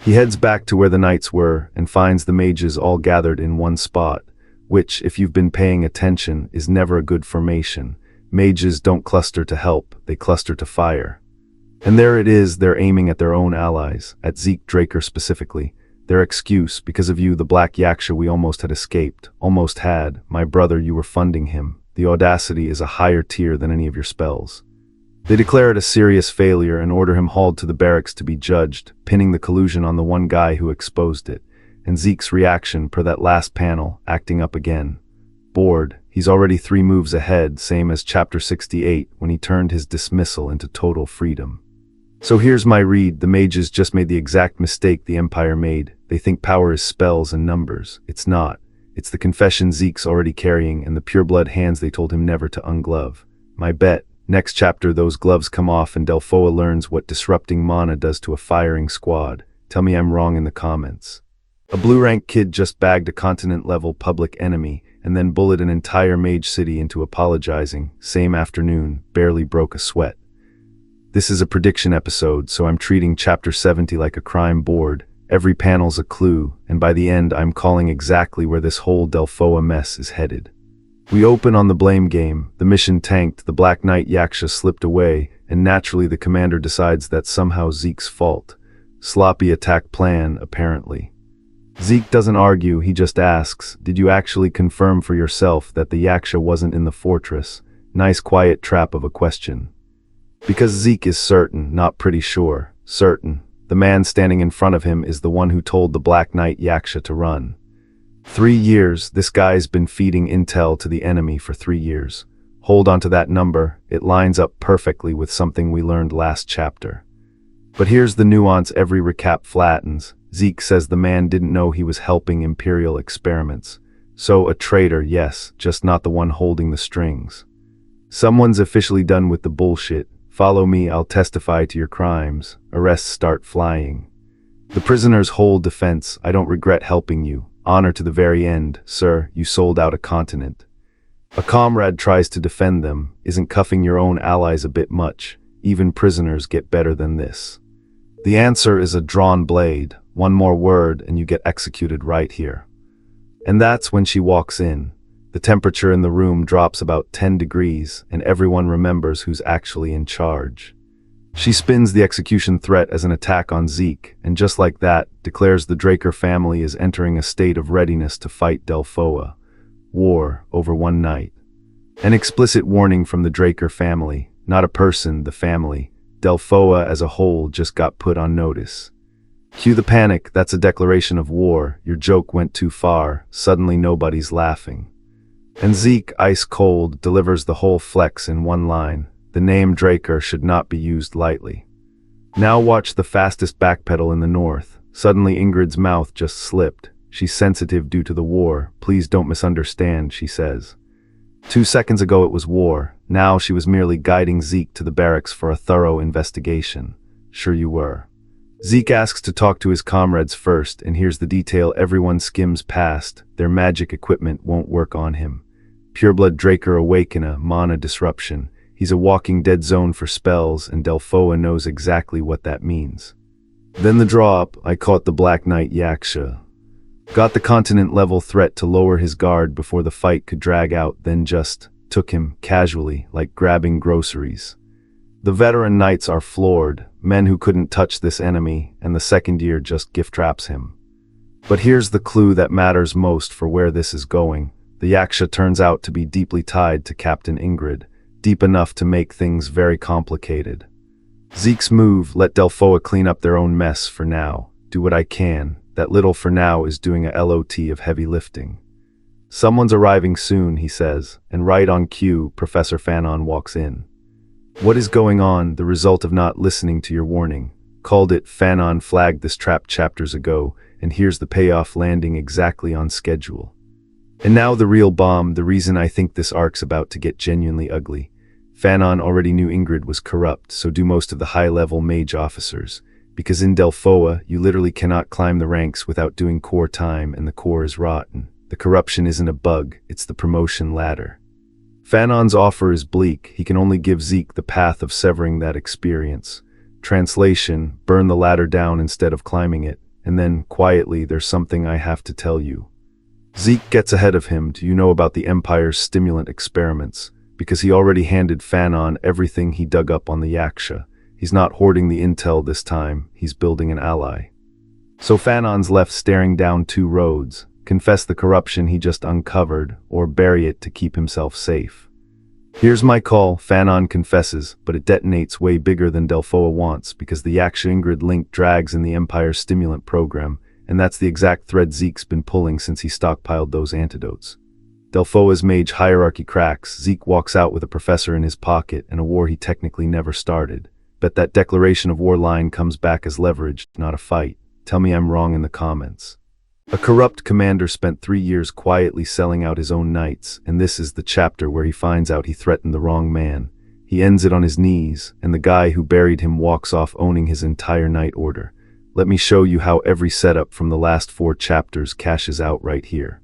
He heads back to where the knights were and finds the mages all gathered in one spot, which, if you've been paying attention, is never a good formation. Mages don't cluster to help, they cluster to fire. And there it is, they're aiming at their own allies, at Zeke Draker specifically. Their excuse, because of you, the black Yaksha, we almost had escaped. Almost had. My brother, you were funding him. The audacity is a higher tier than any of your spells. They declare it a serious failure and order him hauled to the barracks to be judged, pinning the collusion on the one guy who exposed it. And Zeke's reaction per that last panel, acting up again. Bored, he's already 3 moves ahead, same as chapter 68 when he turned his dismissal into total freedom. So here's my read: the mages just made the exact mistake the Empire made. They think power is spells and numbers. It's not. It's the confession Zeke's already carrying and the pureblood hands they told him never to unglove. My bet, next chapter those gloves come off and Delphoa learns what disrupting mana does to a firing squad. Tell me I'm wrong in the comments. A blue rank kid just bagged a continent-level public enemy and then bullied an entire mage city into apologizing, same afternoon, barely broke a sweat. This is a prediction episode, so I'm treating chapter 70 like a crime board. Every panel's a clue, and by the end I'm calling exactly where this whole Delphoa mess is headed. We open on the blame game, the mission tanked, the Black Knight Yaksha slipped away, and naturally the commander decides that's somehow Zeke's fault. Sloppy attack plan, apparently. Zeke doesn't argue, he just asks, did you actually confirm for yourself that the Yaksha wasn't in the fortress? Nice quiet trap of a question. Because Zeke is certain, not pretty sure, certain. The man standing in front of him is the one who told the Black Knight Yaksha to run. 3 years, this guy's been feeding intel to the enemy for 3 years. Hold on to that number, it lines up perfectly with something we learned last chapter. But here's the nuance every recap flattens. Zeke says the man didn't know he was helping imperial experiments. So a traitor, yes, just not the one holding the strings. Someone's officially done with the bullshit. Follow me, I'll testify to your crimes. Arrests start flying. The prisoner's whole defense: I don't regret helping you. Honor to the very end, sir, you sold out a continent. A comrade tries to defend them. Isn't cuffing your own allies a bit much? Even prisoners get better than this. The answer is a drawn blade. One more word and you get executed right here. And that's when she walks in. The temperature in the room drops about 10 degrees, and everyone remembers who's actually in charge. She spins the execution threat as an attack on Zeke, and just like that, declares the Draker family is entering a state of readiness to fight Delphoa. War over one night. An explicit warning from the Draker family, not a person, the family. Delphoa as a whole just got put on notice. Cue the panic, that's a declaration of war. Your joke went too far, suddenly nobody's laughing. And Zeke, ice cold, delivers the whole flex in one line. The name Draker should not be used lightly. Now watch the fastest backpedal in the north. Suddenly Ingrid's mouth just slipped. She's sensitive due to the war. Please don't misunderstand, she says. 2 seconds ago it was war. Now she was merely guiding Zeke to the barracks for a thorough investigation. Sure you were. Zeke asks to talk to his comrades first, and here's the detail everyone skims past. Their magic equipment won't work on him. Pureblood Draker awaken a mana disruption. He's a walking dead zone for spells, and Delphoa knows exactly what that means. Then the draw-up, I caught the Black Knight Yaksha. Got the continent-level threat to lower his guard before the fight could drag out, then just took him casually, like grabbing groceries. The veteran knights are floored, men who couldn't touch this enemy, and the second year just gift wraps him. But here's the clue that matters most for where this is going. The Yaksha turns out to be deeply tied to Captain Ingrid, deep enough to make things very complicated. Zeke's move: let Delphoa clean up their own mess for now. Do what I can. That little for now is doing a lot of heavy lifting. Someone's arriving soon, he says, and right on cue, Professor Fanon walks in. What is going on? The result of not listening to your warning. Called it. Fanon flagged this trap chapters ago, and here's the payoff, landing exactly on schedule. And now the real bomb, the reason I think this arc's about to get genuinely ugly. Fanon already knew Ingrid was corrupt, so do most of the high-level mage officers. Because in Delphoa, you literally cannot climb the ranks without doing core time, and the core is rotten. The corruption isn't a bug, it's the promotion ladder. Fanon's offer is bleak. He can only give Zeke the path of severing that experience. Translation: burn the ladder down instead of climbing it. And then, quietly, there's something I have to tell you. Zeke gets ahead of him. Do you know about the Empire's stimulant experiments? Because he already handed Fanon everything he dug up on the Yaksha. He's not hoarding the intel this time, he's building an ally. So Fanon's left staring down 2 roads. Confess the corruption he just uncovered, or bury it to keep himself safe. Here's my call, Fanon confesses, but it detonates way bigger than Delphoa wants because the Yaksha link drags in the Empire's stimulant program, and that's the exact thread Zeke's been pulling since he stockpiled those antidotes. Delphoa's mage hierarchy cracks, Zeke walks out with a professor in his pocket and a war he technically never started. Bet that declaration of war line comes back as leverage, not a fight. Tell me I'm wrong in the comments. A corrupt commander spent 3 years quietly selling out his own knights, and this is the chapter where he finds out he threatened the wrong man. He ends it on his knees, and the guy who buried him walks off owning his entire knight order. Let me show you how every setup from the last 4 chapters cashes out right here.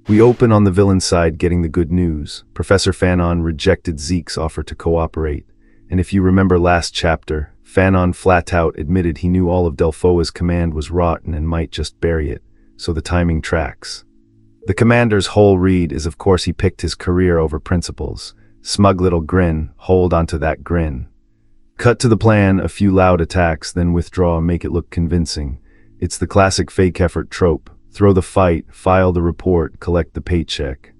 We open on the villain side getting the good news. Professor Fanon rejected Zeke's offer to cooperate, and if you remember last chapter, Fanon flat out admitted he knew all of Delphoa's command was rotten and might just bury it. So the timing tracks. The commander's whole read is of course he picked his career over principles. Smug little grin, hold onto that grin. Cut to the plan, a few loud attacks, then withdraw and make it look convincing. It's the classic fake effort trope. Throw the fight, file the report, collect the paycheck.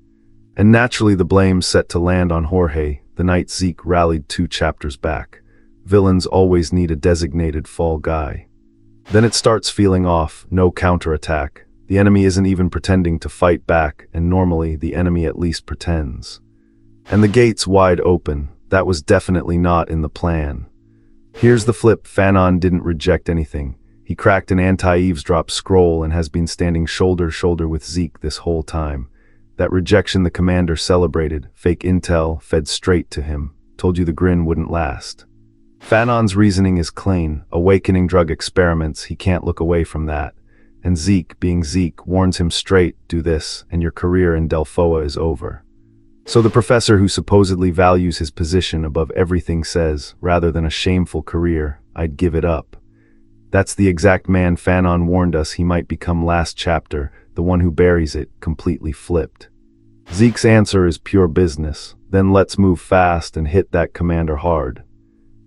And naturally the blame's set to land on Jorge, the knight Zeke rallied 2 chapters back. Villains always need a designated fall guy. Then it starts feeling off, no counterattack. The enemy isn't even pretending to fight back, and normally the enemy at least pretends. And the gate's wide open. That was definitely not in the plan. Here's the flip, Fanon didn't reject anything. He cracked an anti-eavesdrop scroll and has been standing shoulder to shoulder with Zeke this whole time. That rejection the commander celebrated, fake intel, fed straight to him. Told you the grin wouldn't last. Fanon's reasoning is clean. Awakening drug experiments, he can't look away from that. And Zeke, being Zeke, warns him straight, do this, and your career in Delphoa is over. So the professor who supposedly values his position above everything says, rather than a shameful career, I'd give it up. That's the exact man Fanon warned us he might become last chapter, the one who buries it, completely flipped. Zeke's answer is pure business. Then let's move fast and hit that commander hard.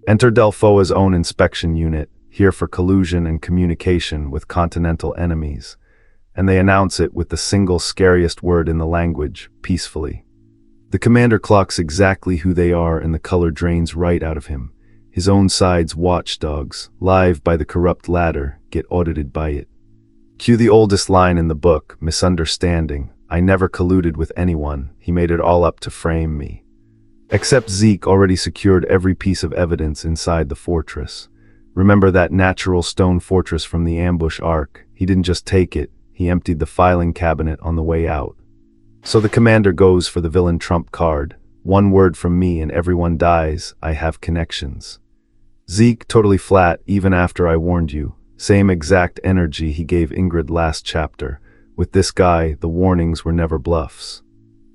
Enter Delphoa's own inspection unit, here for collusion and communication with continental enemies. And they announce it with the single scariest word in the language, peacefully. The commander clocks exactly who they are and the color drains right out of him. His own side's watchdogs, live by the corrupt ladder, get audited by it. Cue the oldest line in the book, misunderstanding. I never colluded with anyone, he made it all up to frame me. Except Zeke already secured every piece of evidence inside the fortress. Remember that natural stone fortress from the ambush arc? He didn't just take it, he emptied the filing cabinet on the way out. So the commander goes for the villain trump card. One word from me and everyone dies, I have connections. Zeke totally flat even after I warned you. Same exact energy he gave Ingrid last chapter. With this guy, the warnings were never bluffs.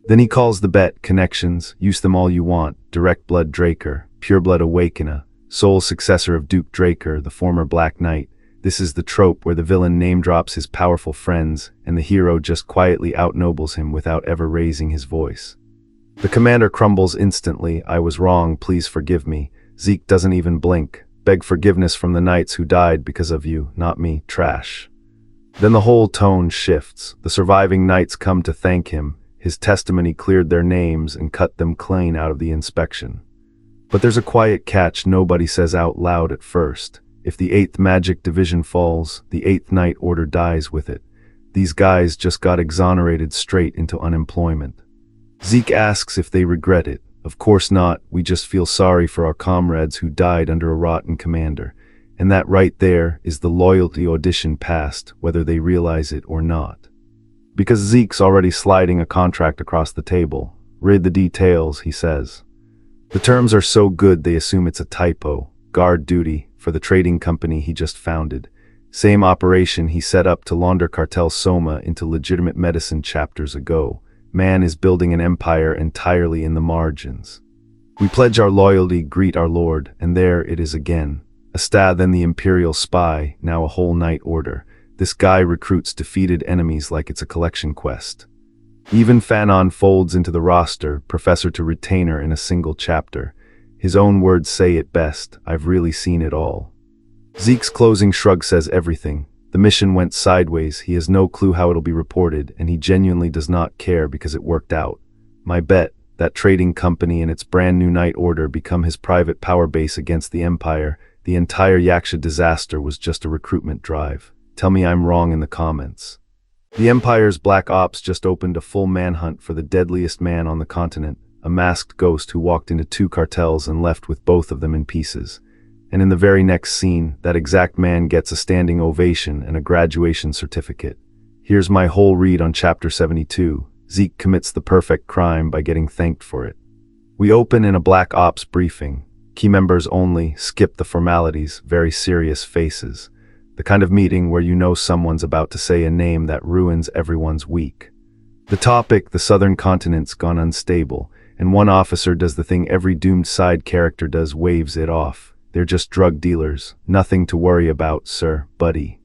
Then he calls the bet, connections, use them all you want, direct blood Draker, pure blood Awakener, sole successor of Duke Draker, the former Black Knight. This is the trope where the villain name drops his powerful friends, and the hero just quietly outnobles him without ever raising his voice. The commander crumbles instantly, I was wrong, please forgive me. Zeke doesn't even blink, beg forgiveness from the knights who died because of you, not me, trash. Then the whole tone shifts, the surviving knights come to thank him, his testimony cleared their names and cut them clean out of the inspection. But there's a quiet catch nobody says out loud at first. If the 8th Magic Division falls, the 8th Knight Order dies with it. These guys just got exonerated straight into unemployment. Zeke asks if they regret it. Of course not, we just feel sorry for our comrades who died under a rotten commander. And that right there is the loyalty audition passed, whether they realize it or not. Because Zeke's already sliding a contract across the table. Read the details, he says. The terms are so good they assume it's a typo. Guard duty for the trading company he just founded. Same operation he set up to launder cartel Soma into legitimate medicine chapters ago. Man is building an empire entirely in the margins. We pledge our loyalty, greet our lord, and there it is again. Then the imperial spy, now a whole knight order. This guy recruits defeated enemies like it's a collection quest. Even Fanon folds into the roster, professor to retainer in a single chapter. His own words say it best, I've really seen it all. Zeke's closing shrug says everything. The mission went sideways, he has no clue how it'll be reported, and he genuinely does not care because it worked out. My bet, that trading company and its brand new Night Order become his private power base against the Empire. The entire Yaksha disaster was just a recruitment drive. Tell me I'm wrong in the comments. The Empire's Black Ops just opened a full manhunt for the deadliest man on the continent, a masked ghost who walked into 2 cartels and left with both of them in pieces. And in the very next scene, that exact man gets a standing ovation and a graduation certificate. Here's my whole read on Chapter 72. Zeke commits the perfect crime by getting thanked for it. We open in a Black Ops briefing. Key members only, skip the formalities, very serious faces. The kind of meeting where you know someone's about to say a name that ruins everyone's week. The topic, the southern continent's gone unstable, and one officer does the thing every doomed side character does, waves it off. They're just drug dealers. Nothing to worry about, sir, buddy.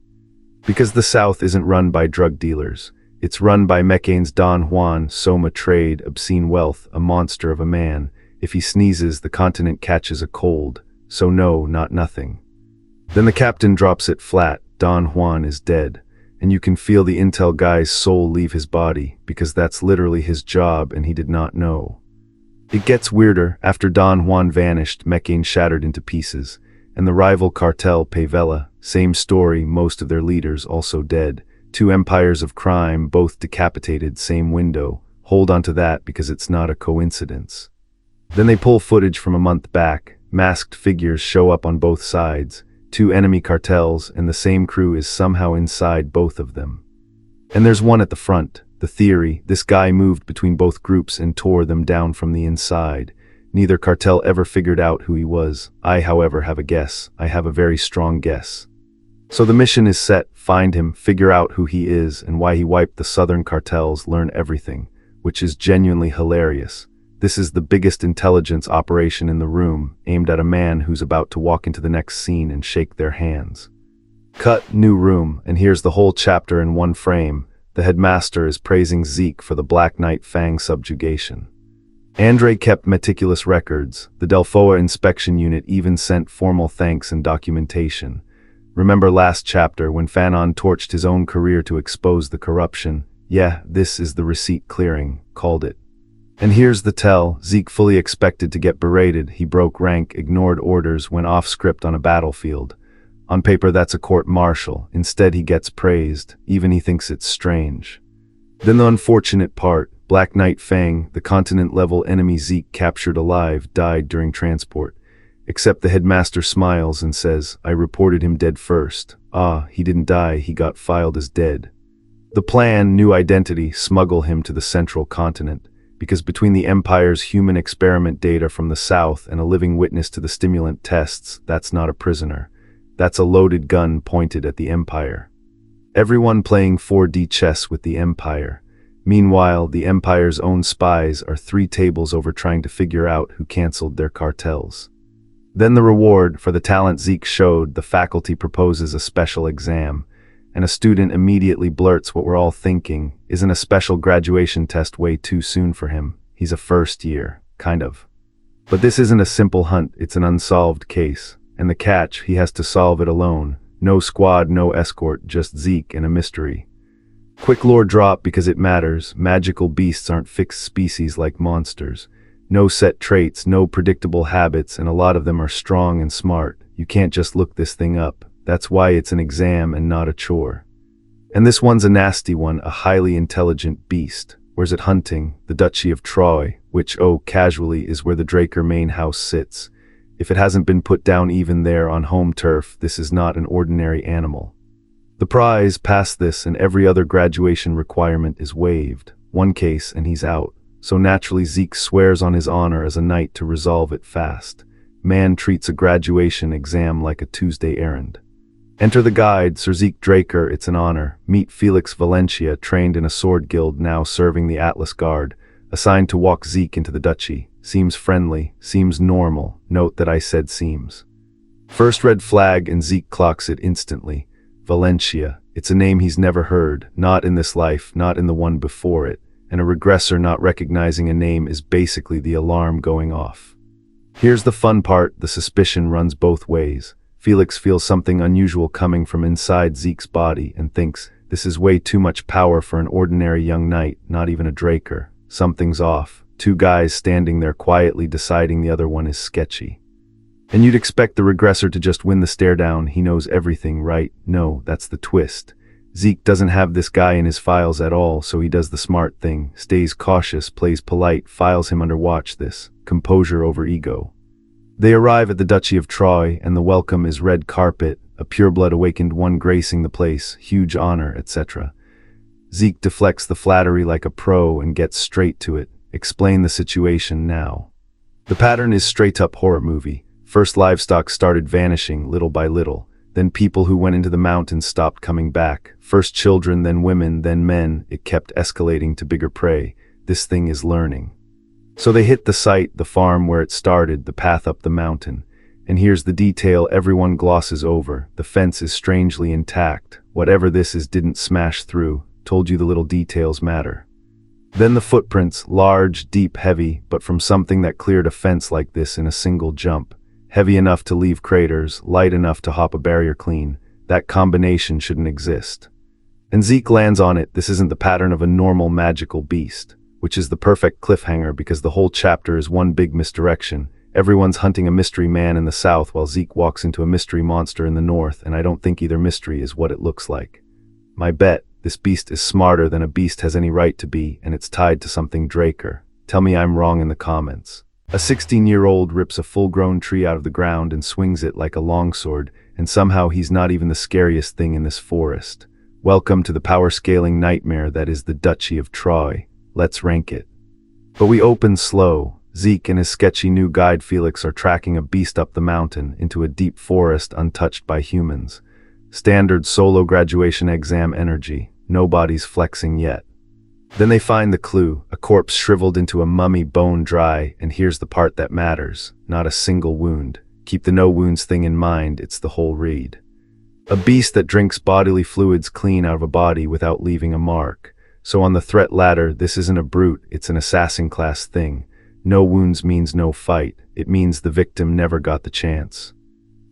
Because the South isn't run by drug dealers. It's run by Meccane's Don Juan, Soma trade, obscene wealth, a monster of a man. If he sneezes, the continent catches a cold. So no, not nothing. Then the captain drops it flat. Don Juan is dead. And you can feel the intel guy's soul leave his body, because that's literally his job and he did not know. It gets weirder. After Don Juan vanished, Meccane shattered into pieces. And the rival cartel, Pavella, same story, most of their leaders also dead. 2 empires of crime, both decapitated, same window. Hold on to that because it's not a coincidence. Then they pull footage from a month back. Masked figures show up on both sides. 2 enemy cartels, and the same crew is somehow inside both of them. And there's one at the front. The theory, this guy moved between both groups and tore them down from the inside. Neither cartel ever figured out who he was. I, however, have a guess. I have a very strong guess. So the mission is set, find him, figure out who he is and why he wiped the southern cartels, learn everything, which is genuinely hilarious. This is the biggest intelligence operation in the room, aimed at a man who's about to walk into the next scene and shake their hands. Cut, new room, and here's the whole chapter in one frame. The headmaster is praising Zeke for the Black Knight Fang subjugation. Andre kept meticulous records. The Delphoa inspection unit even sent formal thanks and documentation. Remember last chapter when Fanon torched his own career to expose the corruption? Yeah, this is the receipt clearing, called it. And here's the tell. Zeke fully expected to get berated. He broke rank, ignored orders, went off script on a battlefield. On paper that's a court-martial. Instead he gets praised. Even he thinks it's strange. Then the unfortunate part. Black Knight Fang, the continent-level enemy Zeke captured alive, died during transport. Except the headmaster smiles and says, I reported him dead first. Ah, he didn't die, he got filed as dead. The plan, new identity, smuggle him to the central continent. Because between the Empire's human experiment data from the South and a living witness to the stimulant tests, that's not a prisoner. That's a loaded gun pointed at the Empire. Everyone playing 4D chess with the Empire. Meanwhile, the Empire's own spies are 3 tables over trying to figure out who canceled their cartels. Then the reward for the talent Zeke showed, the faculty proposes a special exam, and a student immediately blurts what we're all thinking. Isn't a special graduation test way too soon for him? He's a first year, kind of. But this isn't a simple hunt, it's an unsolved case. And the catch, he has to solve it alone. No squad, no escort, just Zeke and a mystery. Quick lore drop because it matters. Magical beasts aren't fixed species like monsters. No set traits, no predictable habits, and a lot of them are strong and smart. You can't just look this thing up. That's why it's an exam and not a chore. And this one's a nasty one, a highly intelligent beast. Where's it hunting? The Duchy of Troy, which, oh, casually, is where the Draker main house sits. If it hasn't been put down even there on home turf, this is not an ordinary animal. The prize, past this and every other graduation requirement, is waived. One case and he's out. So naturally Zeke swears on his honor as a knight to resolve it fast. Man treats a graduation exam like a Tuesday errand. Enter the guide, Sir Zeke Draker, it's an honor. Meet Felix Valencia, trained in a sword guild, now serving the Atlas Guard. Assigned to walk Zeke into the duchy. Seems friendly, seems normal. Note that I said seems. First red flag and Zeke clocks it instantly. Valencia. It's a name he's never heard, not in this life, not in the one before it. And a regressor not recognizing a name is basically the alarm going off. Here's the fun part, the suspicion runs both ways. Felix feels something unusual coming from inside Zeke's body and thinks, this is way too much power for an ordinary young knight, not even a Draker. Something's off. two guys standing there quietly deciding the other one is sketchy. And you'd expect the regressor to just win the stare down, he knows everything, right? No, that's the twist. Zeke doesn't have this guy in his files at all, so he does the smart thing, stays cautious, plays polite, files him under watch. This composure over ego. They arrive at the Duchy of Troy, and the welcome is red carpet, a pureblood awakened one gracing the place, huge honor, etc. Zeke deflects the flattery like a pro and gets straight to it. Explain the situation now. The pattern is straight-up horror movie. First livestock started vanishing little by little. Then people who went into the mountains stopped coming back. First children, then women, then men. It kept escalating to bigger prey. This thing is learning. So they hit the site, the farm where it started, the path up the mountain. And here's the detail everyone glosses over. The fence is strangely intact. Whatever this is didn't smash through. Told you the little details matter. Then the footprints, large, deep, heavy, but from something that cleared a fence like this in a single jump. Heavy enough to leave craters, light enough to hop a barrier clean. That combination shouldn't exist. And Zeke lands on it. This isn't the pattern of a normal magical beast, which is the perfect cliffhanger because the whole chapter is one big misdirection. Everyone's hunting a mystery man in the south while Zeke walks into a mystery monster in the north, and I don't think either mystery is what it looks like. My bet, this beast is smarter than a beast has any right to be, and it's tied to something Draker. Tell me I'm wrong in the comments. A 16-year-old rips a full-grown tree out of the ground and swings it like a longsword, and somehow he's not even the scariest thing in this forest. Welcome to the power-scaling nightmare that is the Duchy of Troy. Let's rank it. But we open slow. Zeke and his sketchy new guide Felix are tracking a beast up the mountain into a deep forest untouched by humans. Standard solo graduation exam energy. Nobody's flexing yet. Then they find the clue, a corpse shriveled into a mummy, bone dry, and here's the part that matters. Not a single wound. Keep the no wounds thing in mind, it's the whole read. A beast that drinks bodily fluids clean out of a body without leaving a mark. So on the threat ladder, this isn't a brute, it's an assassin class thing. No wounds means no fight. It means the victim never got the chance.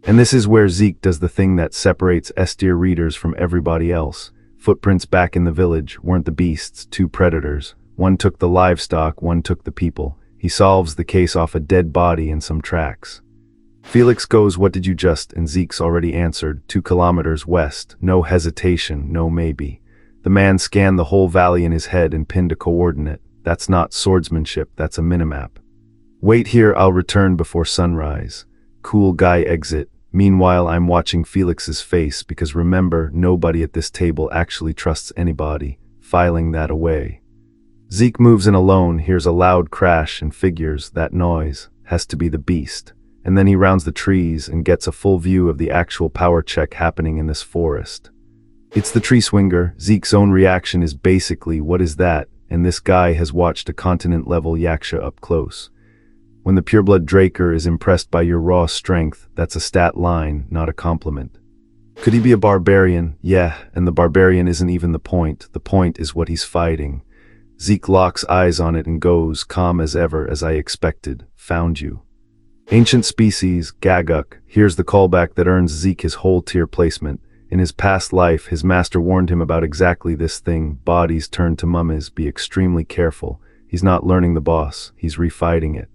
And this is where Zeke does the thing that separates S-tier readers from everybody else. Footprints back in the village weren't the beasts, two predators. One took the livestock, one took the people. He solves the case off a dead body and some tracks. Felix goes, "What did you just?" And Zeke's already answered, 2 kilometers west. No hesitation, no maybe. The man scanned the whole valley in his head and pinned a coordinate. That's not swordsmanship, that's a minimap. Wait here, I'll return before sunrise. Cool guy exit. Meanwhile, I'm watching Felix's face because remember, nobody at this table actually trusts anybody, filing that away. Zeke moves in alone, hears a loud crash and figures that noise has to be the beast. And then he rounds the trees and gets a full view of the actual power check happening in this forest. It's the tree swinger. Zeke's own reaction is basically, what is that? And this guy has watched a continent-level Yaksha up close. When the pureblood Draker is impressed by your raw strength, that's a stat line, not a compliment. Could he be a barbarian? Yeah, and the barbarian isn't even the point. The point is what he's fighting. Zeke locks eyes on it and goes, calm as ever, as I expected. Found you. Ancient species, Gaguk. Here's the callback that earns Zeke his whole tier placement. In his past life, his master warned him about exactly this thing. Bodies turned to mummies, be extremely careful. He's not learning the boss, he's refighting it.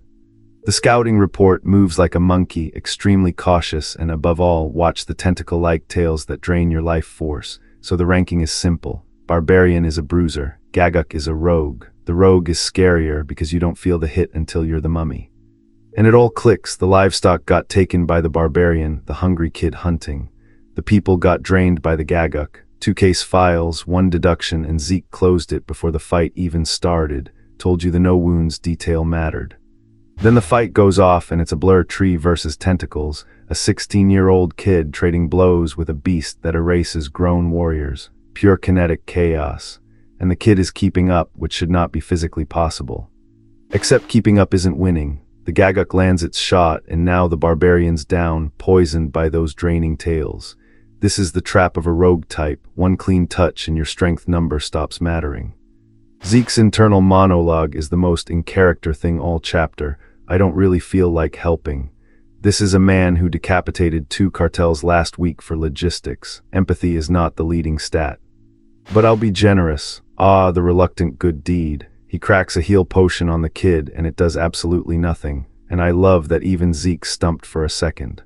The scouting report moves like a monkey, extremely cautious, and above all, watch the tentacle-like tails that drain your life force. So the ranking is simple. Barbarian is a bruiser. Gaguk is a rogue. The rogue is scarier because you don't feel the hit until you're the mummy. And it all clicks. The livestock got taken by the barbarian, the hungry kid hunting. The people got drained by the Gaguk. 2 case files, 1 deduction, and Zeke closed it before the fight even started. Told you the no wounds detail mattered. Then the fight goes off and it's a blur, tree versus tentacles, a 16-year-old kid trading blows with a beast that erases grown warriors, pure kinetic chaos. And the kid is keeping up, which should not be physically possible. Except keeping up isn't winning. The Gaguk lands its shot and now the barbarian's down, poisoned by those draining tails. This is the trap of a rogue type. 1 clean touch and your strength number stops mattering. Zeke's internal monologue is the most in-character thing all chapter. I don't really feel like helping. This is a man who decapitated 2 cartels last week for logistics. Empathy is not the leading stat. But I'll be generous. Ah, the reluctant good deed. He cracks a heal potion on the kid and it does absolutely nothing, and I love that even Zeke stumped for a second.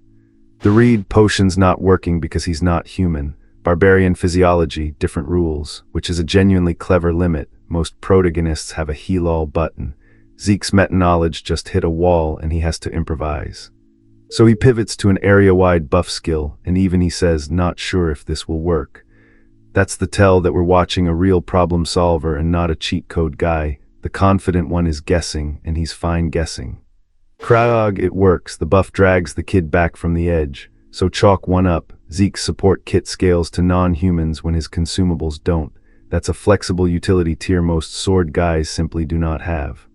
The read potion's not working because he's not human. Barbarian physiology, different rules, which is a genuinely clever limit. Most protagonists have a heal all button. Zeke's meta-knowledge just hit a wall and he has to improvise. So he pivots to an area-wide buff skill, and even he says, not sure if this will work. That's the tell that we're watching a real problem solver and not a cheat code guy. The confident one is guessing, and he's fine guessing. Krog, it works. The buff drags the kid back from the edge. So chalk one up. Zeke's support kit scales to non-humans when his consumables don't. That's a flexible utility tier most sword guys simply do not have.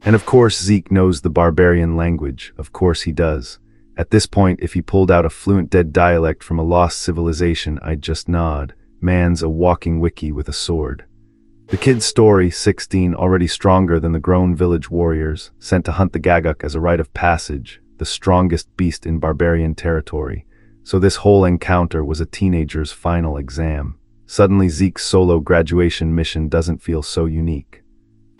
And of course Zeke knows the barbarian language. Of course he does. At this point, if he pulled out a fluent dead dialect from a lost civilization, I'd just nod. Man's a walking wiki with a sword. The kid's story, 16, already stronger than the grown village warriors, sent to hunt the Gaguk as a rite of passage, the strongest beast in barbarian territory. So this whole encounter was a teenager's final exam. Suddenly Zeke's solo graduation mission doesn't feel so unique.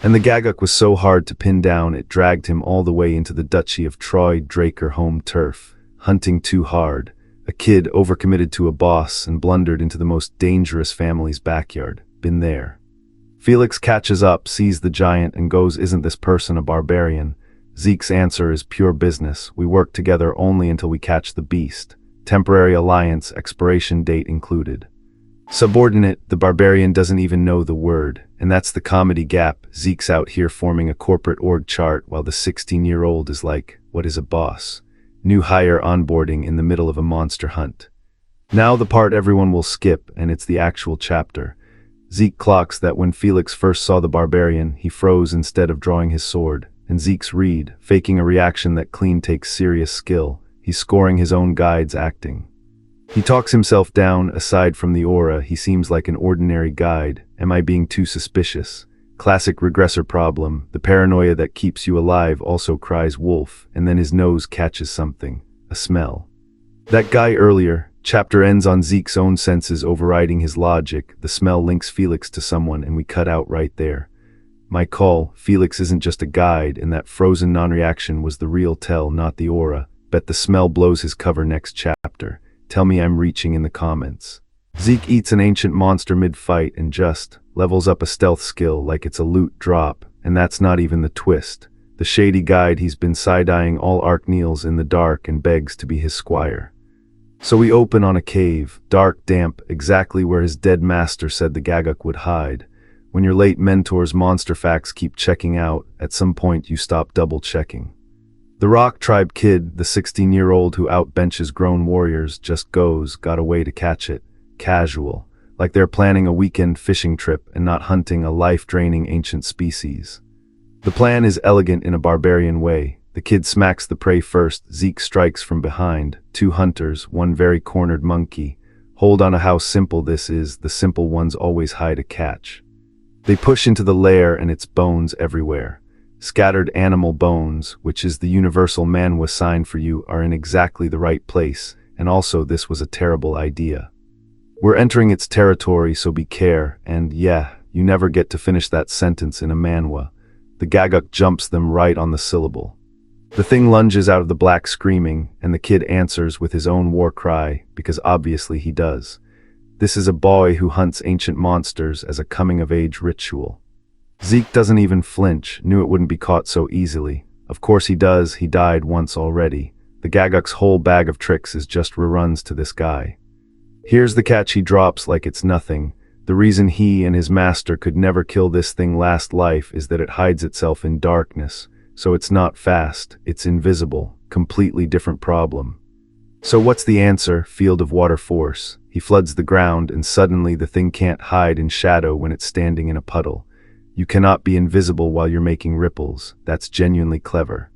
And the Gaguk was so hard to pin down it dragged him all the way into the Duchy of Troy Draker home turf, hunting too hard. A kid overcommitted to a boss and blundered into the most dangerous family's backyard. Been there. Felix catches up, sees the giant, and goes, isn't this person a barbarian? Zeke's answer is pure business. We work together only until we catch the beast. Temporary alliance, expiration date included. Subordinate, the barbarian doesn't even know the word, and that's the comedy gap. Zeke's out here forming a corporate org chart while the 16-year-old is like, what is a boss? New hire onboarding in the middle of a monster hunt. Now the part everyone will skip, and it's the actual chapter. Zeke clocks that when Felix first saw the barbarian, he froze instead of drawing his sword, and Zeke's read, faking a reaction that clean takes serious skill. He's scoring his own guide's acting. He talks himself down. Aside from the aura, he seems like an ordinary guide. Am I being too suspicious? Classic regressor problem. The paranoia that keeps you alive also cries wolf, and then his nose catches something. A smell. That guy earlier. Chapter ends on Zeke's own senses overriding his logic. The smell links Felix to someone, and we cut out right there. My call. Felix isn't just a guide, and that frozen non-reaction was the real tell, not the aura. Bet the smell blows his cover next chapter. Tell me I'm reaching in the comments. Zeke eats an ancient monster mid-fight and just levels up a stealth skill like it's a loot drop, and that's not even the twist. The shady guide he's been side-eyeing all arc kneels in the dark and begs to be his squire. So we open on a cave, dark, damp, exactly where his dead master said the Gaguk would hide. When your late mentor's monster facts keep checking out, at some point you stop double-checking. The Rock Tribe kid, the 16-year-old who outbenches grown warriors, just got away to catch it. Casual. Like they're planning a weekend fishing trip and not hunting a life-draining ancient species. The plan is elegant in a barbarian way. The kid smacks the prey first. Zeke strikes from behind. 2 hunters, one very cornered monkey. Hold on to how simple this is. The simple ones always hide a catch. They push into the lair and it's bones everywhere. Scattered animal bones, which is the universal Manhwa sign for you, are in exactly the right place, and also this was a terrible idea. We're entering its territory, so be care, and yeah, you never get to finish that sentence in a Manhwa. The Gaguk jumps them right on the syllable. The thing lunges out of the black screaming, and the kid answers with his own war cry, because obviously he does. This is a boy who hunts ancient monsters as a coming-of-age ritual. Zeke doesn't even flinch, knew it wouldn't be caught so easily. Of course he does, he died once already. The Gaguk's whole bag of tricks is just reruns to this guy. Here's the catch he drops like it's nothing. The reason he and his master could never kill this thing last life is that it hides itself in darkness. So it's not fast, it's invisible. Completely different problem. So what's the answer? Field of water force. He floods the ground and suddenly the thing can't hide in shadow when it's standing in a puddle. You cannot be invisible while you're making ripples. That's genuinely clever.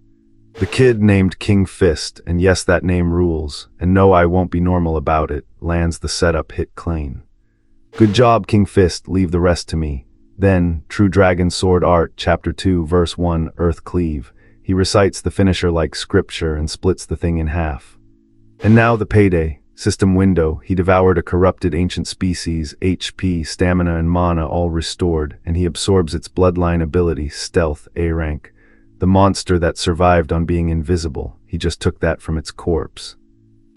The kid named King Fist, and yes, that name rules, and no, I won't be normal about it, lands the setup hit clean. Good job, King Fist, leave the rest to me. Then, True Dragon Sword Art, Chapter 2, Verse 1, Earth Cleave. He recites the finisher like scripture and splits the thing in half. And now the payday. System window, he devoured a corrupted ancient species, HP, stamina and mana all restored, and he absorbs its bloodline ability, stealth, A rank. The monster that survived on being invisible, he just took that from its corpse.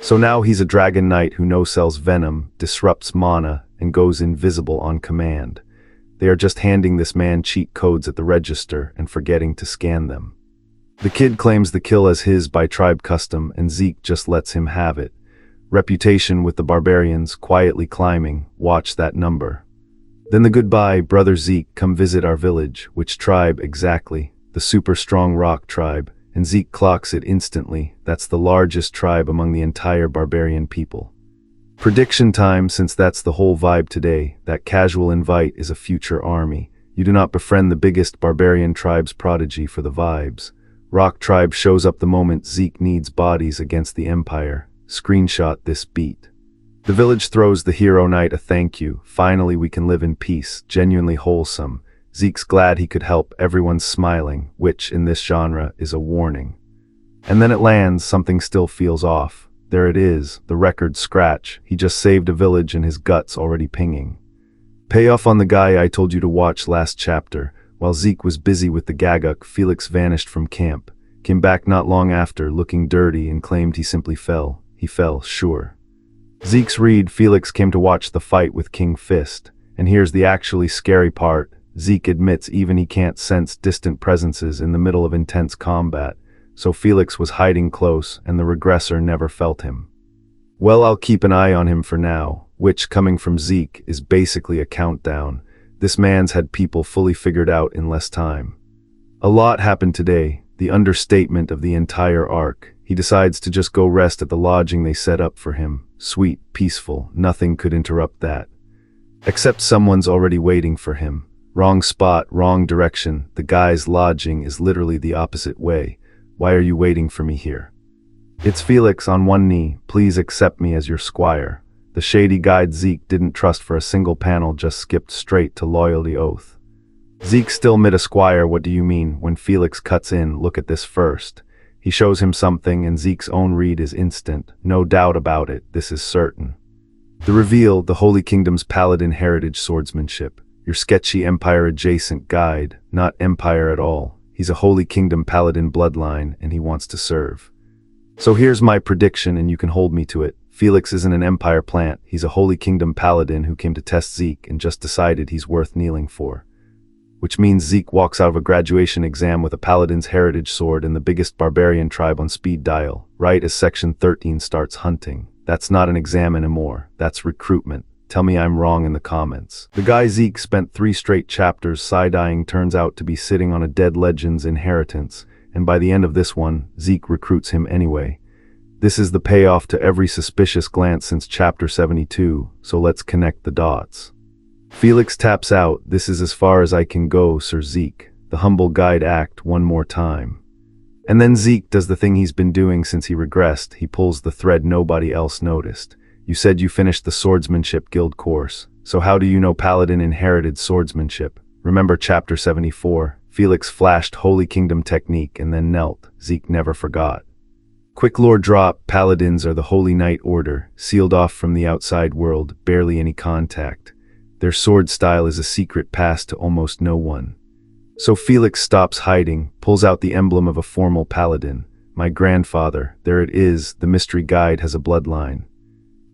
So now he's a dragon knight who no-sells venom, disrupts mana, and goes invisible on command. They are just handing this man cheat codes at the register and forgetting to scan them. The kid claims the kill as his by tribe custom, and Zeke just lets him have it. Reputation with the barbarians, quietly climbing, watch that number. Then the goodbye, brother Zeke, come visit our village. Which tribe exactly? The super strong rock tribe. And Zeke clocks it instantly, that's the largest tribe among the entire barbarian people. Prediction time, since that's the whole vibe today, that casual invite is a future army. You do not befriend the biggest barbarian tribe's prodigy for the vibes. Rock tribe shows up the moment Zeke needs bodies against the empire. Screenshot this beat. The village throws the hero knight a thank you, finally we can live in peace, genuinely wholesome. Zeke's glad he could help, everyone's smiling, which, in this genre, is a warning. And then it lands, something still feels off. There it is, the record scratch, he just saved a village and his gut's already pinging. Payoff on the guy I told you to watch last chapter. While Zeke was busy with the Gaguk, Felix vanished from camp, came back not long after, looking dirty and claimed he simply fell. He fell, sure. Zeke's read, Felix came to watch the fight with King Fist. And here's the actually scary part. Zeke admits even he can't sense distant presences in the middle of intense combat, so Felix was hiding close and the regressor never felt him. Well, I'll keep an eye on him for now, which, coming from Zeke, is basically a countdown. This man's had people fully figured out in less time. A lot happened today, the understatement of the entire arc. He decides to just go rest at the lodging they set up for him. Sweet, peaceful, nothing could interrupt that. Except someone's already waiting for him. Wrong spot, wrong direction. The guy's lodging is literally the opposite way. Why are you waiting for me here? It's Felix on one knee. Please accept me as your squire. The shady guide Zeke didn't trust for a single panel, just skipped straight to loyalty oath. Zeke still mid a squire, what do you mean? When Felix cuts in, look at this first. He shows him something and Zeke's own read is instant. No doubt about it, this is certain. The reveal, the Holy Kingdom's paladin heritage swordsmanship. Your sketchy empire-adjacent guide, not empire at all. He's a Holy Kingdom paladin bloodline, and he wants to serve. So here's my prediction, and you can hold me to it. Felix isn't an empire plant, he's a Holy Kingdom paladin who came to test Zeke and just decided he's worth kneeling for. Which means Zeke walks out of a graduation exam with a paladin's heritage sword and the biggest barbarian tribe on speed dial, right as Section 13 starts hunting. That's not an exam anymore, that's recruitment. Tell me I'm wrong in the comments. The guy Zeke spent 3 straight chapters side-eyeing turns out to be sitting on a dead legend's inheritance, and by the end of this one, Zeke recruits him anyway. This is the payoff to every suspicious glance since chapter 72, so let's connect the dots. Felix taps out, this is as far as I can go, Sir Zeke. The humble guide act one more time. And then Zeke does the thing he's been doing since he regressed, he pulls the thread nobody else noticed. You said you finished the Swordsmanship Guild course, so how do you know Paladin inherited swordsmanship? Remember chapter 74? Felix flashed Holy Kingdom technique and then knelt. Zeke never forgot. Quick lore drop, Paladins are the Holy Knight Order, sealed off from the outside world, barely any contact. Their sword style is a secret passed to almost no one. So Felix stops hiding, pulls out the emblem of a formal Paladin. My grandfather, there it is, the mystery guide has a bloodline.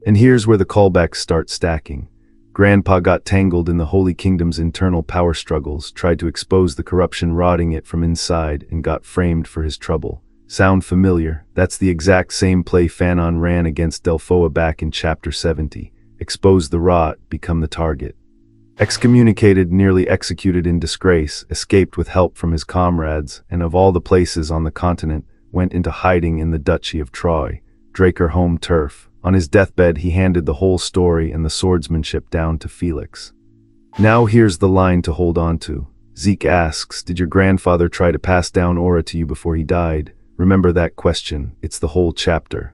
And here's where the callbacks start stacking. Grandpa got tangled in the Holy Kingdom's internal power struggles, tried to expose the corruption rotting it from inside, and got framed for his trouble. Sound familiar? That's the exact same play Fanon ran against Delphoa back in chapter 70. Expose the rot, become the target. Excommunicated, nearly executed in disgrace, escaped with help from his comrades, and of all the places on the continent, went into hiding in the Duchy of Troy, Draker home turf. On his deathbed, he handed the whole story and the swordsmanship down to Felix. Now here's the line to hold on to. Zeke asks, did your grandfather try to pass down aura to you before he died? Remember that question, it's the whole chapter.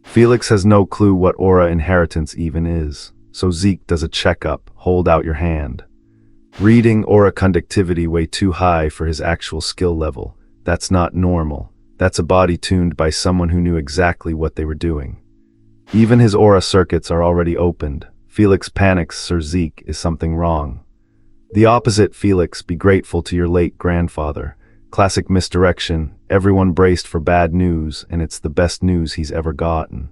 Felix has no clue what aura inheritance even is, so Zeke does a checkup, hold out your hand. Reading aura conductivity way too high for his actual skill level. That's not normal. That's a body tuned by someone who knew exactly what they were doing. Even his aura circuits are already opened. Felix panics, Sir Zeke, is something wrong? The opposite, Felix, be grateful to your late grandfather. Classic misdirection, everyone braced for bad news, and it's the best news he's ever gotten.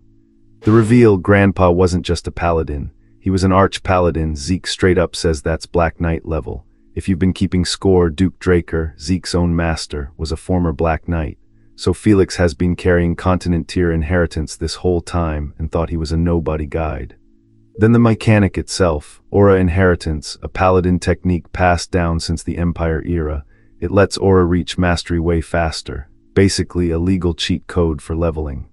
The reveal, Grandpa wasn't just a paladin. He was an arch-paladin. Zeke straight up says that's Black Knight level. If you've been keeping score, Duke Draker, Zeke's own master, was a former Black Knight. So Felix has been carrying continent tier inheritance this whole time and thought he was a nobody guide. Then the mechanic itself, aura inheritance, a paladin technique passed down since the Empire era. It lets aura reach mastery way faster. Basically a legal cheat code for leveling.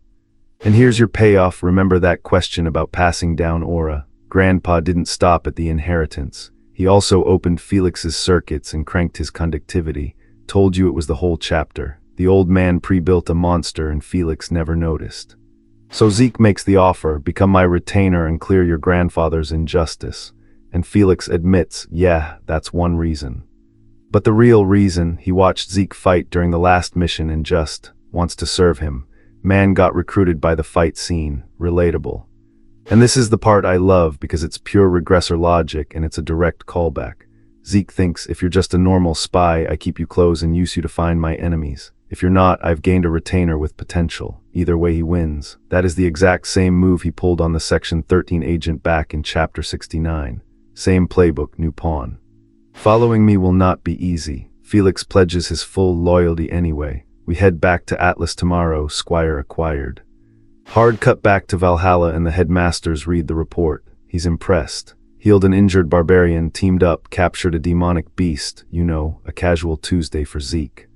And here's your payoff. Remember that question about passing down aura? Grandpa didn't stop at the inheritance. He also opened Felix's circuits and cranked his conductivity. Told you it was the whole chapter. The old man pre-built a monster and Felix never noticed. So Zeke makes the offer, become my retainer and clear your grandfather's injustice. And Felix admits, yeah, that's one reason. But the real reason, he watched Zeke fight during the last mission and just wants to serve him. Man got recruited by the fight scene. Relatable. And this is the part I love because it's pure regressor logic and it's a direct callback. Zeke thinks, if you're just a normal spy, I keep you close and use you to find my enemies. If you're not, I've gained a retainer with potential. Either way he wins. That is the exact same move he pulled on the Section 13 agent back in Chapter 69. Same playbook, new pawn. Following me will not be easy. Felix pledges his full loyalty anyway. We head back to Atlas tomorrow, Squire acquired. Hard cut back to Valhalla and the headmasters read the report. He's impressed. Healed an injured barbarian, teamed up, captured a demonic beast. You know, a casual Tuesday for Zeke.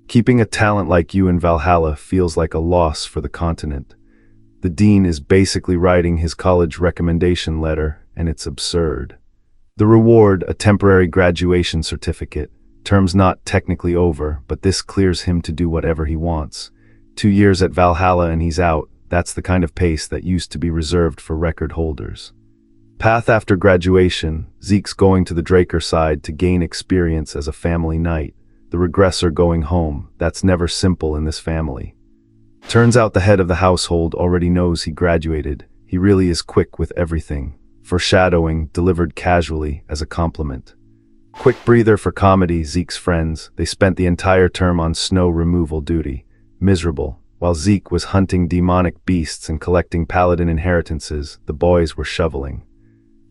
Keeping a talent like you in Valhalla feels like a loss for the continent. The dean is basically writing his college recommendation letter, and it's absurd. The reward, a temporary graduation certificate. Term's not technically over, but this clears him to do whatever he wants. 2 years at Valhalla and he's out. That's the kind of pace that used to be reserved for record holders. Path after graduation, Zeke's going to the Draker side to gain experience as a family knight. The regressor going home. That's never simple in this family. Turns out the head of the household already knows he graduated. He really is quick with everything. Foreshadowing, delivered casually as a compliment. Quick breather for comedy, Zeke's friends. They spent the entire term on snow removal duty. Miserable. While Zeke was hunting demonic beasts and collecting paladin inheritances, the boys were shoveling.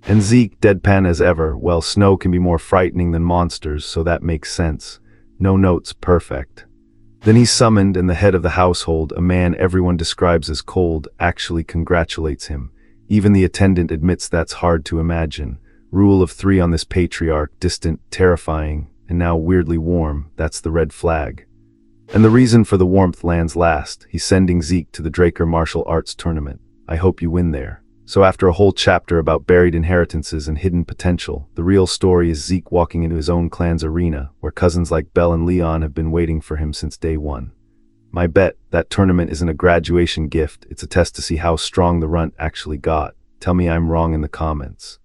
And Zeke, deadpan as ever. Well, snow can be more frightening than monsters, so that makes sense. No notes, perfect. Then he's summoned and the head of the household, a man everyone describes as cold, actually congratulates him. Even the attendant admits that's hard to imagine. Rule of 3 on this patriarch, distant, terrifying, and now weirdly warm. That's the red flag. And the reason for the warmth lands last. He's sending Zeke to the Draker Martial Arts Tournament. I hope you win there. So after a whole chapter about buried inheritances and hidden potential, the real story is Zeke walking into his own clan's arena, where cousins like Belle and Leon have been waiting for him since day one. My bet, that tournament isn't a graduation gift, it's a test to see how strong the runt actually got. Tell me I'm wrong in the comments.